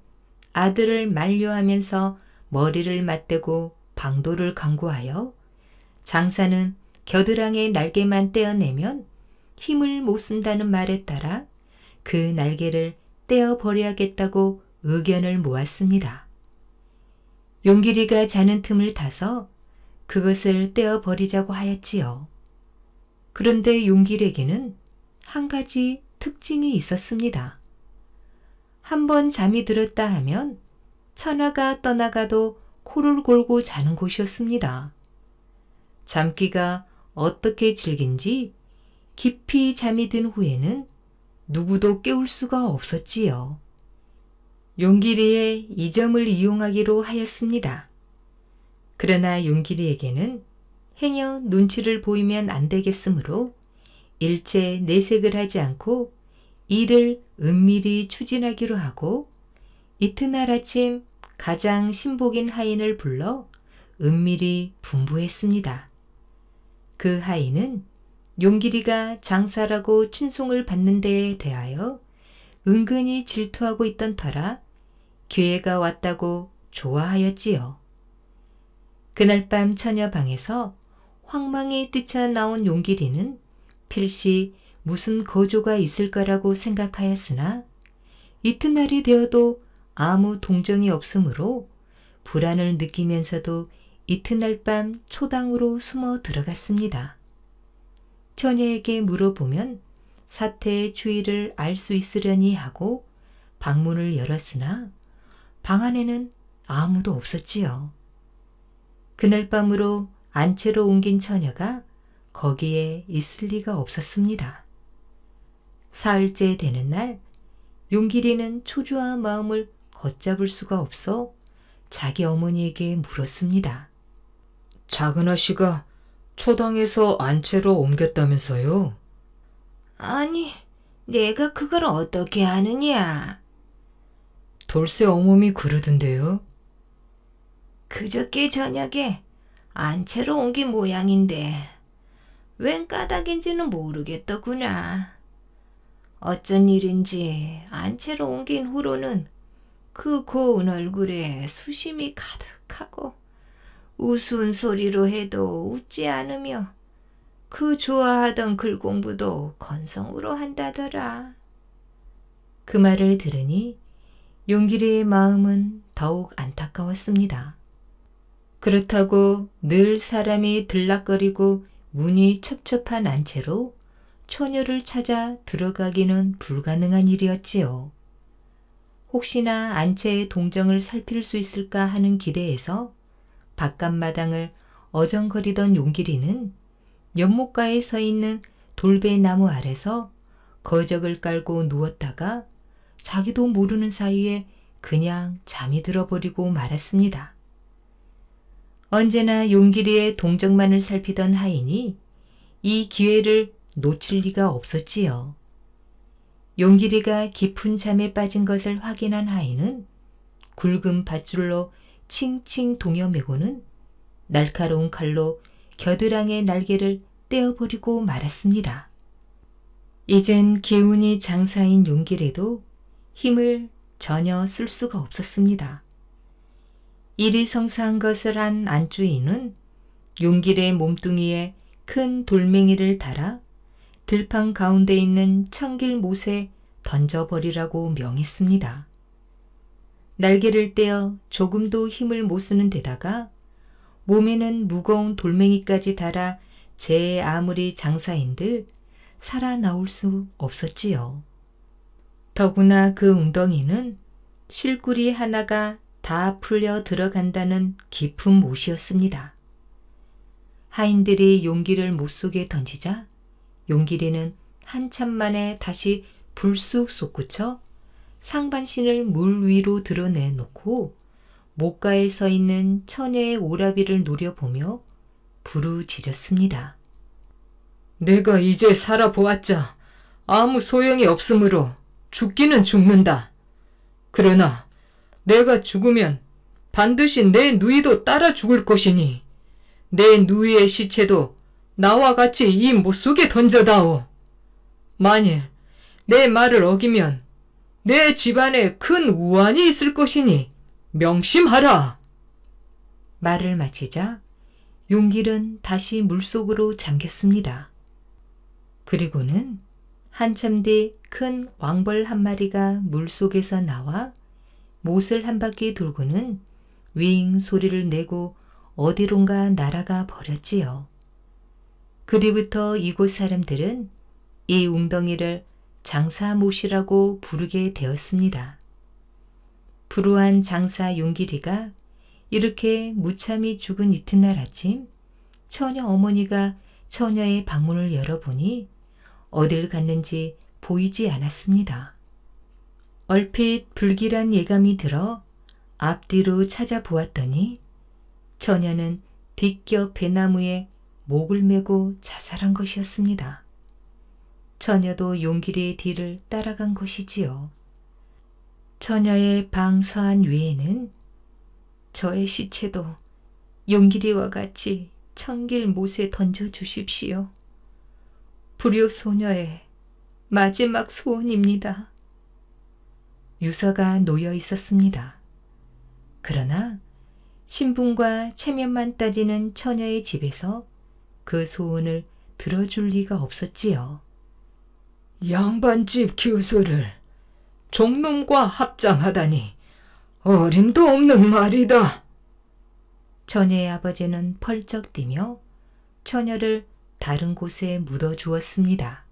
아들을 만류하면서 머리를 맞대고 방도를 강구하여 장사는 겨드랑이의 날개만 떼어내면 힘을 못 쓴다는 말에 따라 그 날개를 떼어버려야겠다고 의견을 모았습니다. 용길이가 자는 틈을 타서 그것을 떼어버리자고 하였지요. 그런데 용길에게는 한 가지 특징이 있었습니다. 한번 잠이 들었다 하면 천하가 떠나가도 코를 골고 자는 곳이었습니다. 잠기가 어떻게 질긴지 깊이 잠이 든 후에는 누구도 깨울 수가 없었지요. 용길이의 이 점을 이용하기로 하였습니다. 그러나 용길이에게는 행여 눈치를 보이면 안 되겠으므로 일체 내색을 하지 않고 일을 은밀히 추진하기로 하고 이튿날 아침 가장 신복인 하인을 불러 은밀히 분부했습니다. 그 하인은 용길이가 장사라고 칭송을 받는 데에 대하여 은근히 질투하고 있던 터라 기회가 왔다고 좋아하였지요. 그날 밤 처녀 방에서 황망히 뛰쳐나온 용길이는 필시 무슨 거조가 있을 거라고 생각하였으나 이튿날이 되어도 아무 동정이 없으므로 불안을 느끼면서도 이튿날 밤 초당으로 숨어 들어갔습니다. 처녀에게 물어보면 사태의 추이를 알 수 있으려니 하고 방문을 열었으나 방 안에는 아무도 없었지요. 그날 밤으로 안채로 옮긴 처녀가 거기에 있을 리가 없었습니다. 사흘째 되는 날 용길이는 초조한 마음을 걷잡을 수가 없어 자기 어머니에게 물었습니다. 작은 아씨가 초당에서 안채로 옮겼다면서요? 아니, 내가 그걸 어떻게 아느냐? 돌쇠 어멈이 그러던데요. 그저께 저녁에 안채로 옮긴 모양인데 웬 까닭인지는 모르겠더구나. 어쩐 일인지 안채로 옮긴 후로는 그 고운 얼굴에 수심이 가득하고 우스운 소리로 해도 웃지 않으며 그 좋아하던 글 공부도 건성으로 한다더라. 그 말을 들으니 용길이의 마음은 더욱 안타까웠습니다. 그렇다고 늘 사람이 들락거리고 문이 첩첩한 안채로 처녀를 찾아 들어가기는 불가능한 일이었지요. 혹시나 안채의 동정을 살필 수 있을까 하는 기대에서 바깥마당을 어정거리던 용길이는 연못가에 서 있는 돌배나무 아래서 거적을 깔고 누웠다가 자기도 모르는 사이에 그냥 잠이 들어버리고 말았습니다. 언제나 용길이의 동정만을 살피던 하인이 이 기회를 놓칠 리가 없었지요. 용길이가 깊은 잠에 빠진 것을 확인한 하인은 굵은 밧줄로 칭칭 동여매고는 날카로운 칼로 겨드랑이의 날개를 떼어버리고 말았습니다. 이젠 기운이 장사인 용길이도 힘을 전혀 쓸 수가 없었습니다. 일이 성사한 것을 한 안주인은 용길의 몸뚱이에 큰 돌멩이를 달아 들판 가운데 있는 청길못에 던져버리라고 명했습니다. 날개를 떼어 조금도 힘을 못 쓰는 데다가 몸에는 무거운 돌멩이까지 달아 제 아무리 장사인들 살아나올 수 없었지요. 더구나 그 웅덩이는 실구리 하나가 다 풀려 들어간다는 깊은 못이었습니다. 하인들이 용기를 못속에 던지자 용길이는 한참 만에 다시 불쑥 솟구쳐 상반신을 물 위로 드러내놓고 목가에 서 있는 처녀의 오라비를 노려보며 부르짖었습니다. 내가 이제 살아보았자 아무 소용이 없으므로 죽기는 죽는다. 그러나 내가 죽으면 반드시 내 누이도 따라 죽을 것이니 내 누이의 시체도 나와 같이 이 못 속에 던져다오. 만일 내 말을 어기면 내 집안에 큰 우환이 있을 것이니 명심하라. 말을 마치자 용길은 다시 물속으로 잠겼습니다. 그리고는 한참 뒤 큰 왕벌 한 마리가 물속에서 나와 못을 한 바퀴 돌고는 윙 소리를 내고 어디론가 날아가 버렸지요. 그 뒤부터 이곳 사람들은 이 웅덩이를 장사못이라고 부르게 되었습니다. 불우한 장사 용길이가 이렇게 무참히 죽은 이튿날 아침 처녀 어머니가 처녀의 방문을 열어보니 어딜 갔는지 보이지 않았습니다. 얼핏 불길한 예감이 들어 앞뒤로 찾아보았더니 처녀는 뒷곁 배나무에 목을 메고 자살한 것이었습니다. 처녀도 용길이의 뒤를 따라간 것이지요. 처녀의 방 서안 위에는 저의 시체도 용길이와 같이 청길 못에 던져주십시오. 불효 소녀의 마지막 소원입니다. 유서가 놓여 있었습니다. 그러나 신분과 체면만 따지는 처녀의 집에서 그 소원을 들어줄 리가 없었지요. 양반집 교수를 종놈과 합장하다니 어림도 없는 말이다. 처녀의 아버지는 펄쩍 뛰며 처녀를 다른 곳에 묻어주었습니다.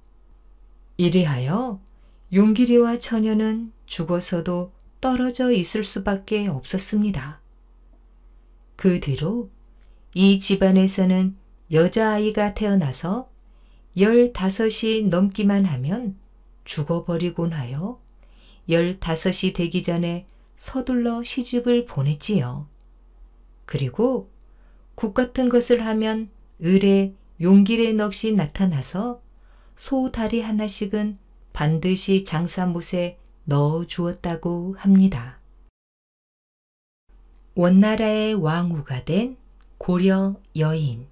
이리하여 용길이와 처녀는 죽어서도 떨어져 있을 수밖에 없었습니다. 그 뒤로 이 집안에서는 여자아이가 태어나서 15이 넘기만 하면 죽어버리곤 하여 15이 되기 전에 서둘러 시집을 보냈지요. 그리고 국 같은 것을 하면 을에 용길의 넋이 나타나서 소 다리 하나씩은 반드시 장사못에 넣어 주었다고 합니다. 원나라의 왕후가 된 고려 여인.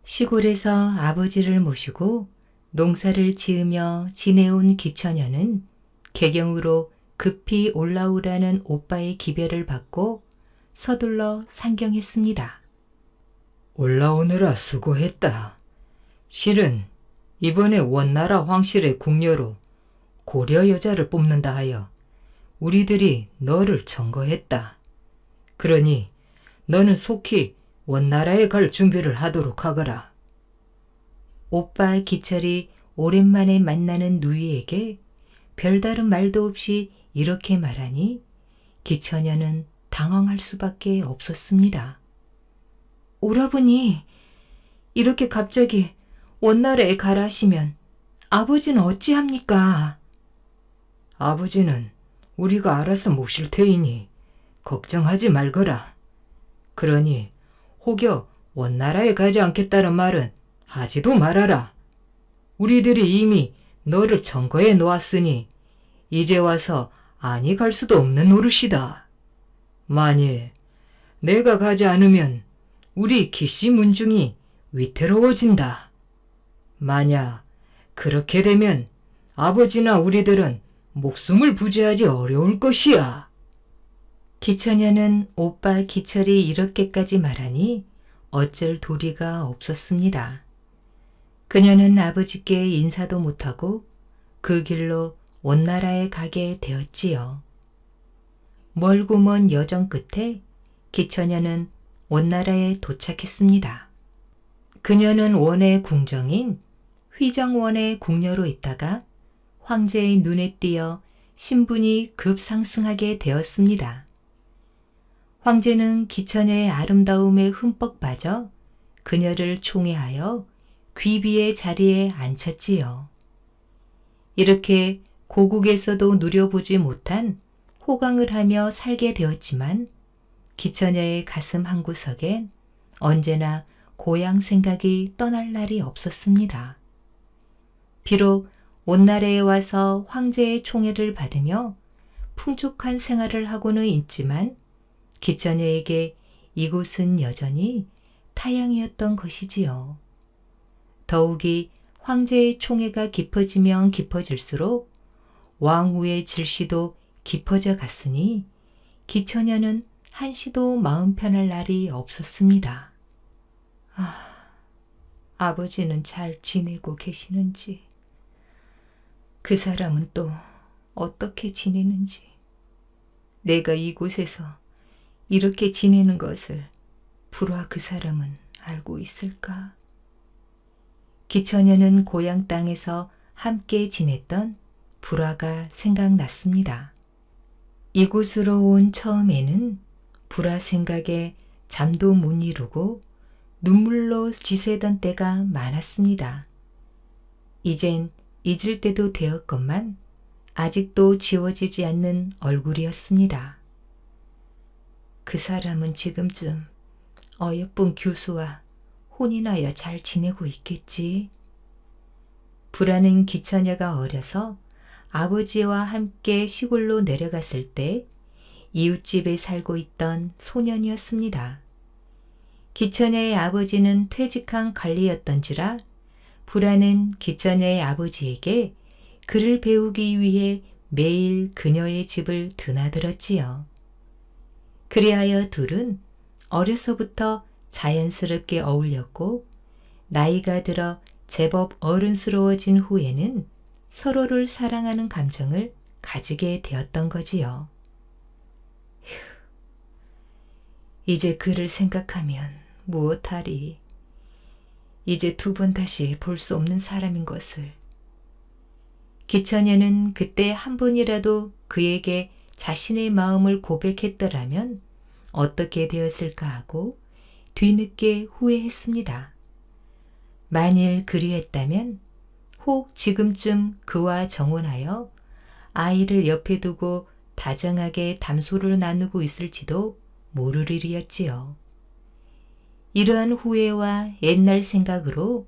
시골에서 아버지를 모시고 농사를 지으며 지내온 기처녀는 개경으로 급히 올라오라는 오빠의 기별을 받고 서둘러 상경했습니다. 올라오느라 수고했다. 실은 이번에 원나라 황실의 궁녀로 고려 여자를 뽑는다 하여 우리들이 너를 청거했다. 그러니 너는 속히 원나라에 갈 준비를 하도록 하거라. 오빠 기철이 오랜만에 만나는 누이에게 별다른 말도 없이 이렇게 말하니 기처녀는 당황할 수밖에 없었습니다. 오라버니, 이렇게 갑자기 원나라에 가라 하시면 아버지는 어찌합니까? 아버지는 우리가 알아서 모실 테이니 걱정하지 말거라. 그러니 혹여 원나라에 가지 않겠다는 말은 하지도 말아라. 우리들이 이미 너를 청거해 놓았으니 이제 와서 아니 갈 수도 없는 노릇이다. 만일 내가 가지 않으면 우리 기씨 문중이 위태로워진다. 만약 그렇게 되면 아버지나 우리들은 목숨을 부지하기 어려울 것이야. 기처녀는 오빠 기철이 이렇게까지 말하니 어쩔 도리가 없었습니다. 그녀는 아버지께 인사도 못하고 그 길로 원나라에 가게 되었지요. 멀고 먼 여정 끝에 기처녀는 원나라에 도착했습니다. 그녀는 원의 궁정인 휘정원의 궁녀로 있다가 황제의 눈에 띄어 신분이 급상승하게 되었습니다. 황제는 기처녀의 아름다움에 흠뻑 빠져 그녀를 총애하여 귀비의 자리에 앉혔지요. 이렇게 고국에서도 누려보지 못한 호강을 하며 살게 되었지만 기처녀의 가슴 한구석엔 언제나 고향 생각이 떠날 날이 없었습니다. 비록 원나라에 와서 황제의 총애를 받으며 풍족한 생활을 하고는 있지만 기처녀에게 이곳은 여전히 타향이었던 것이지요. 더욱이 황제의 총애가 깊어지면 깊어질수록 왕후의 질시도 깊어져 갔으니 기처녀는 한시도 마음 편할 날이 없었습니다. 아버지는 잘 지내고 계시는지, 그 사람은 또 어떻게 지내는지, 내가 이곳에서 이렇게 지내는 것을 불화 그 사람은 알고 있을까? 기처녀는 고향 땅에서 함께 지냈던 불화가 생각났습니다. 이곳으로 온 처음에는 불화 생각에 잠도 못 이루고 눈물로 지새던 때가 많았습니다. 이젠 잊을 때도 되었건만 아직도 지워지지 않는 얼굴이었습니다. 그 사람은 지금쯤 어여쁜 교수와 혼인하여 잘 지내고 있겠지. 불화는 기처녀가 어려서 아버지와 함께 시골로 내려갔을 때 이웃집에 살고 있던 소년이었습니다. 기처녀의 아버지는 퇴직한 관리였던지라 불화는 기처녀의 아버지에게 글을 배우기 위해 매일 그녀의 집을 드나들었지요. 그리하여 둘은 어려서부터 자연스럽게 어울렸고 나이가 들어 제법 어른스러워진 후에는 서로를 사랑하는 감정을 가지게 되었던 거지요. 이제 그를 생각하면 무엇하리. 이제 두 번 다시 볼 수 없는 사람인 것을. 기천여는 그때 한 번이라도 그에게 자신의 마음을 고백했더라면 어떻게 되었을까 하고 뒤늦게 후회했습니다. 만일 그리했다면 혹 지금쯤 그와 정혼하여 아이를 옆에 두고 다정하게 담소를 나누고 있을지도 모를 일이었지요. 이러한 후회와 옛날 생각으로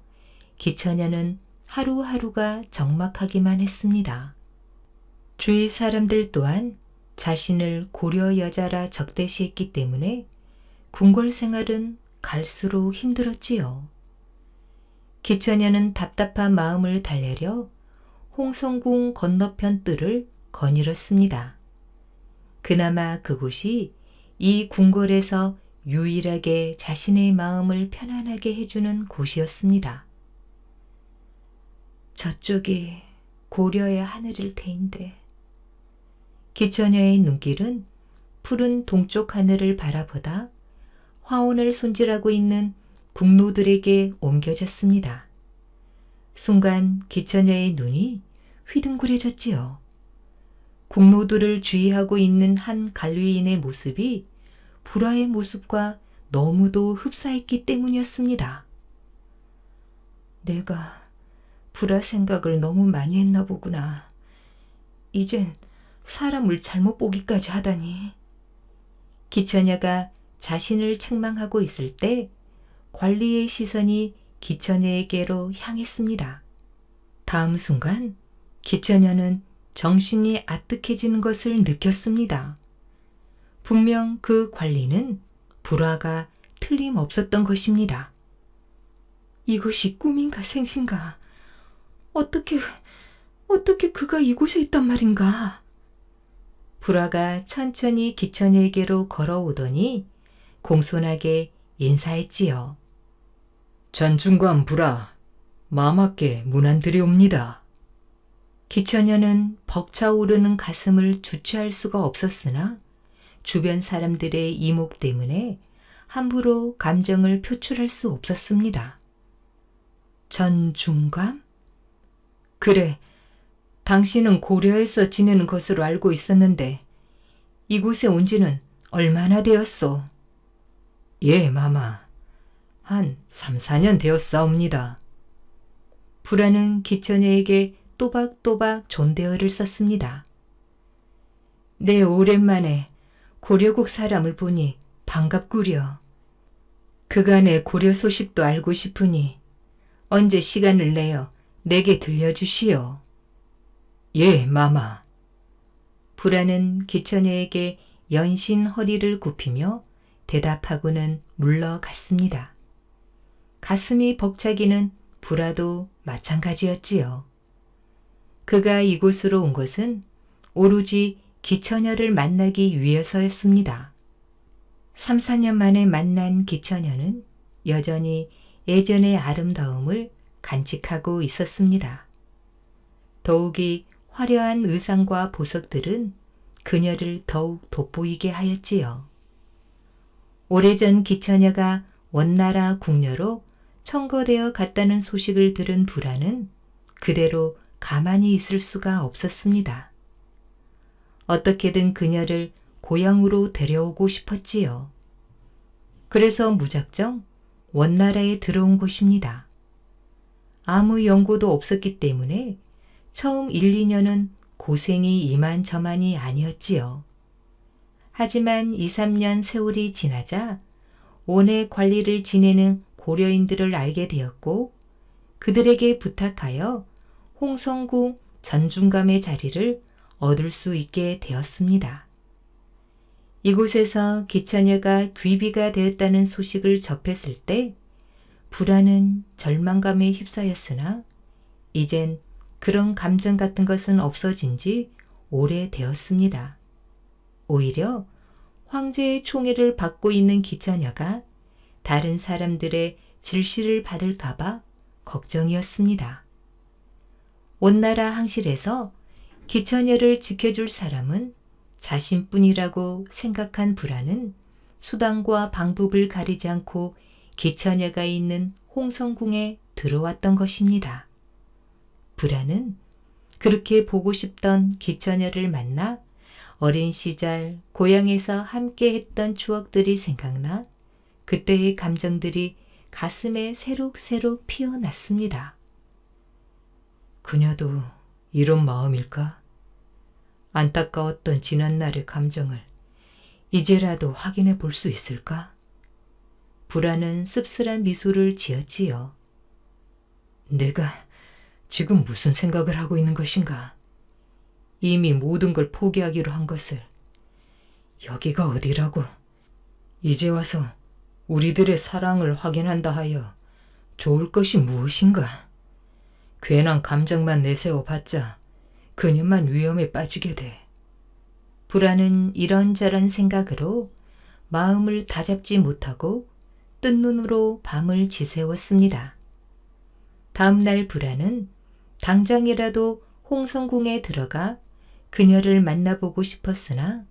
기천여는 하루하루가 적막하기만 했습니다. 주위 사람들 또한 자신을 고려 여자라 적대시했기 때문에 궁궐 생활은 갈수록 힘들었지요. 기천여는 답답한 마음을 달래려 홍성궁 건너편 뜰을 거닐었습니다. 그나마 그곳이 이 궁궐에서 유일하게 자신의 마음을 편안하게 해주는 곳이었습니다. 저쪽이 고려의 하늘일 테인데. 기천여의 눈길은 푸른 동쪽 하늘을 바라보다 화원을 손질하고 있는 궁노들에게 옮겨졌습니다. 순간 기천여의 눈이 휘둥그레졌지요. 궁노들을 주의하고 있는 한 관리인의 모습이 불화의 모습과 너무도 흡사했기 때문이었습니다. 내가 불화 생각을 너무 많이 했나 보구나. 이젠 사람을 잘못 보기까지 하다니. 기천여가 자신을 책망하고 있을 때 관리의 시선이 기천여에게로 향했습니다. 다음 순간 기천여는 정신이 아뜩해지는 것을 느꼈습니다. 분명 그 관리는 불화가 틀림없었던 것입니다. 이것이 꿈인가 생신가? 어떻게 그가 이곳에 있단 말인가? 불화가 천천히 기천여에게로 걸어오더니 공손하게 인사했지요. 전중관 불아, 마마께 문안드리옵니다. 기천여는 벅차오르는 가슴을 주체할 수가 없었으나 주변 사람들의 이목 때문에 함부로 감정을 표출할 수 없었습니다. 전중감? 그래, 당신은 고려에서 지내는 것으로 알고 있었는데 이곳에 온 지는 얼마나 되었소? 예, 마마. 한 3, 4년 되었사옵니다. 불화는 기천여에게 또박또박 존대어를 썼습니다. 네, 오랜만에 고려국 사람을 보니 반갑구려. 그간의 고려 소식도 알고 싶으니 언제 시간을 내어 내게 들려주시오. 예, 마마. 불화는 기천여에게 연신 허리를 굽히며 대답하고는 물러갔습니다. 가슴이 벅차기는 불화도 마찬가지였지요. 그가 이곳으로 온 것은 오로지 기천여를 만나기 위해서였습니다. 3, 4년 만에 만난 기천여는 여전히 예전의 아름다움을 간직하고 있었습니다. 더욱이 화려한 의상과 보석들은 그녀를 더욱 돋보이게 하였지요. 오래전 기천여가 원나라 궁녀로 청거되어 갔다는 소식을 들은 불화는 그대로 가만히 있을 수가 없었습니다. 어떻게든 그녀를 고향으로 데려오고 싶었지요. 그래서 무작정 원나라에 들어온 것입니다. 아무 연고도 없었기 때문에 처음 1, 2년은 고생이 이만저만이 아니었지요. 하지만 2, 3년 세월이 지나자 원의 관리를 지내는 고려인들을 알게 되었고 그들에게 부탁하여 홍성궁 전중감의 자리를 얻을 수 있게 되었습니다. 이곳에서 기천여가 귀비가 되었다는 소식을 접했을 때 불화는 절망감에 휩싸였으나 이젠 그런 감정 같은 것은 없어진 지 오래되었습니다. 오히려 황제의 총애를 받고 있는 기천여가 다른 사람들의 질시를 받을까봐 걱정이었습니다. 온나라 항실에서 기처녀를 지켜줄 사람은 자신뿐이라고 생각한 불안은 수단과 방법을 가리지 않고 기처녀가 있는 홍성궁에 들어왔던 것입니다. 불안은 그렇게 보고 싶던 기처녀를 만나 어린 시절 고향에서 함께 했던 추억들이 생각나 그때의 감정들이 가슴에 새록새록 피어났습니다. 그녀도 이런 마음일까? 안타까웠던 지난날의 감정을 이제라도 확인해 볼 수 있을까? 불안은 씁쓸한 미소를 지었지요. 내가 지금 무슨 생각을 하고 있는 것인가? 이미 모든 걸 포기하기로 한 것을. 여기가 어디라고? 이제 와서 우리들의 사랑을 확인한다 하여 좋을 것이 무엇인가? 괜한 감정만 내세워봤자 그녀만 위험에 빠지게 돼. 불안은 이런저런 생각으로 마음을 다잡지 못하고 뜬 눈으로 밤을 지새웠습니다. 다음 날 불안은 당장이라도 홍성궁에 들어가 그녀를 만나보고 싶었으나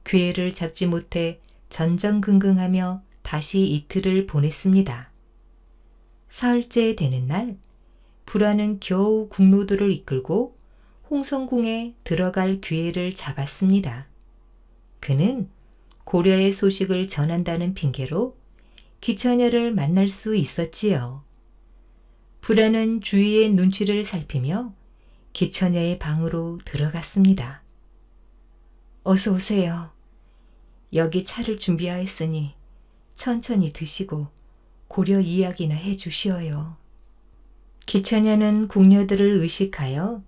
기회를 잡지 못해 전전긍긍하며 다시 이틀을 보냈습니다. 사흘째 되는 날 불안은 겨우 국노도를 이끌고 홍성궁에 들어갈 기회를 잡았습니다. 그는 고려의 소식을 전한다는 핑계로 기처녀를 만날 수 있었지요. 불안은 주위의 눈치를 살피며 기처녀의 방으로 들어갔습니다. 어서 오세요. 여기 차를 준비하였으니 천천히 드시고 고려 이야기나 해주시어요. 기처녀는 궁녀들을 의식하여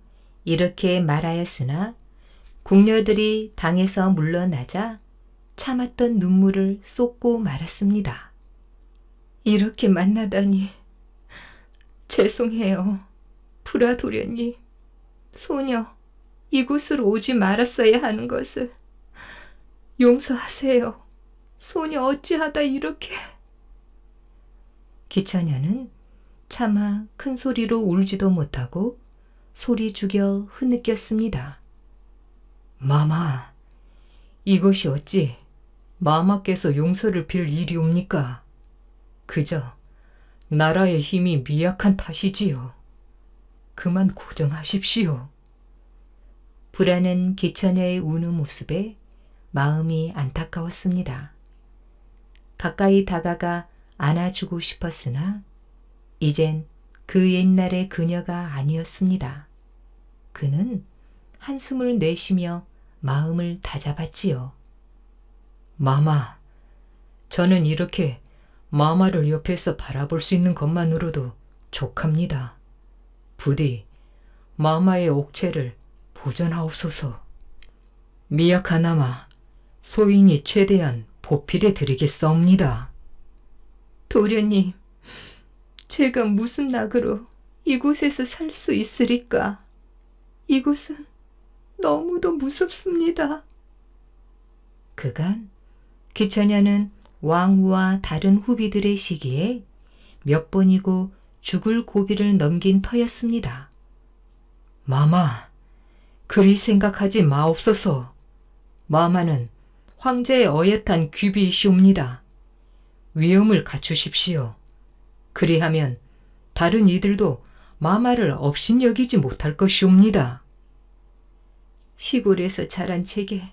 이렇게 말하였으나 궁녀들이 방에서 물러나자 참았던 눈물을 쏟고 말았습니다. 이렇게 만나다니 죄송해요. 불화 도련님, 소녀 이곳으로 오지 말았어야 하는 것을 용서하세요. 소녀 어찌하다 이렇게. 기처녀는 차마 큰 소리로 울지도 못하고 소리 죽여 흐느꼈습니다. 마마, 이것이 어찌 마마께서 용서를 빌 일이옵니까? 그저 나라의 힘이 미약한 탓이지요. 그만 고정하십시오. 불안은 기처녀의 우는 모습에 마음이 안타까웠습니다. 가까이 다가가 안아주고 싶었으나 이젠 그 옛날의 그녀가 아니었습니다. 그는 한숨을 내쉬며 마음을 다잡았지요. 마마, 저는 이렇게 마마를 옆에서 바라볼 수 있는 것만으로도 족합니다. 부디 마마의 옥체를 보전하옵소서. 미약하나마 소인이 최대한 보필해 드리겠사옵니다. 도련님, 제가 무슨 낙으로 이곳에서 살 수 있으리까? 이곳은 너무도 무섭습니다. 그간 기처녀는 왕후와 다른 후비들의 시기에 몇 번이고 죽을 고비를 넘긴 터였습니다. 마마, 그리 생각하지 마옵소서. 마마는 황제의 어엿한 귀비이시옵니다. 위엄을 갖추십시오. 그리하면 다른 이들도 마마를 업신여기지 못할 것이옵니다. 시골에서 자란 제게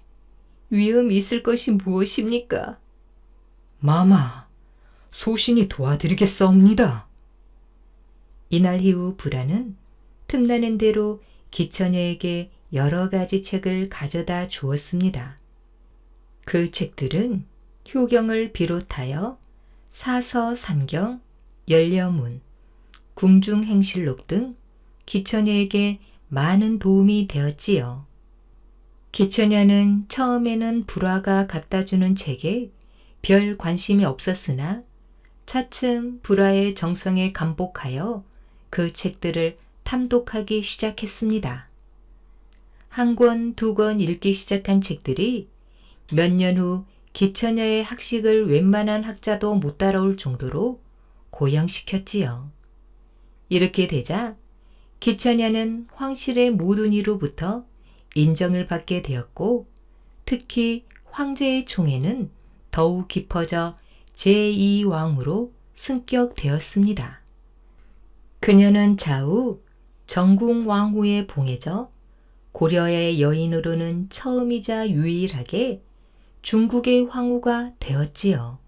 위험이 있을 것이 무엇입니까? 마마, 소신이 도와드리겠사옵니다. 이날 이후 불안은 틈나는 대로 기처녀에게 여러 가지 책을 가져다 주었습니다. 그 책들은 효경을 비롯하여 사서 삼경, 열려문, 궁중행실록 등 기처녀에게 많은 도움이 되었지요. 기처녀는 처음에는 불화가 갖다주는 책에 별 관심이 없었으나 차츰 불화의 정성에 감복하여 그 책들을 탐독하기 시작했습니다. 한 권, 두 권 읽기 시작한 책들이 몇 년 후 기처녀의 학식을 웬만한 학자도 못 따라올 정도로 고양시켰지요. 이렇게 되자 기천야는 황실의 모든 이로부터 인정을 받게 되었고 특히 황제의 총애는 더욱 깊어져 제2왕으로 승격되었습니다. 그녀는 좌우 정궁왕후에 봉해져 고려의 여인으로는 처음이자 유일하게 중국의 황후가 되었지요.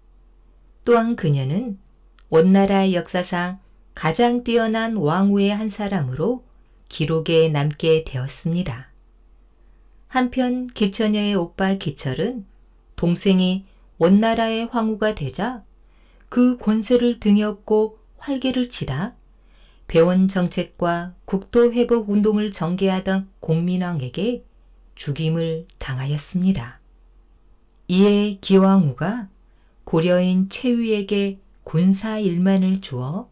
또한 그녀는 원나라 역사상 가장 뛰어난 왕후의 한 사람으로 기록에 남게 되었습니다. 한편 기천여의 오빠 기철은 동생이 원나라의 황후가 되자 그 권세를 등에 업고 활개를 치다 배원 정책과 국토 회복 운동을 전개하던 공민왕에게 죽임을 당하였습니다. 이에 기왕후가 고려인 최유에게 군사 1만을 주어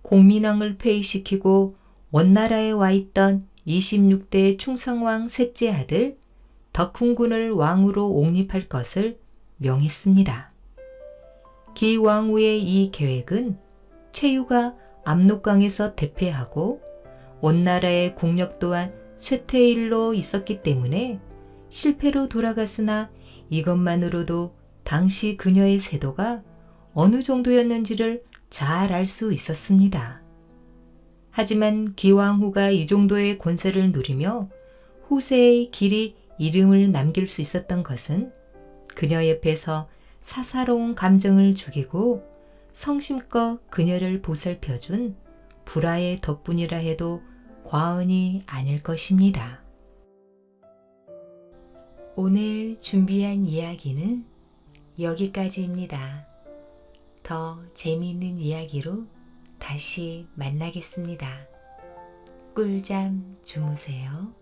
공민왕을 폐위시키고 원나라에 와 있던 26대 충성왕 셋째 아들 덕훈군을 왕으로 옹립할 것을 명했습니다. 기왕후의 이 계획은 최유가 압록강에서 대패하고 원나라의 국력 또한 쇠퇴일로 있었기 때문에 실패로 돌아갔으나 이것만으로도 당시 그녀의 세도가 어느 정도였는지를 잘 알 수 있었습니다. 하지만 기왕후가 이 정도의 권세를 누리며 후세의 길이 이름을 남길 수 있었던 것은 그녀 옆에서 사사로운 감정을 죽이고 성심껏 그녀를 보살펴준 불화의 덕분이라 해도 과언이 아닐 것입니다. 오늘 준비한 이야기는 여기까지입니다. 더 재미있는 이야기로 다시 만나겠습니다. 꿀잠 주무세요.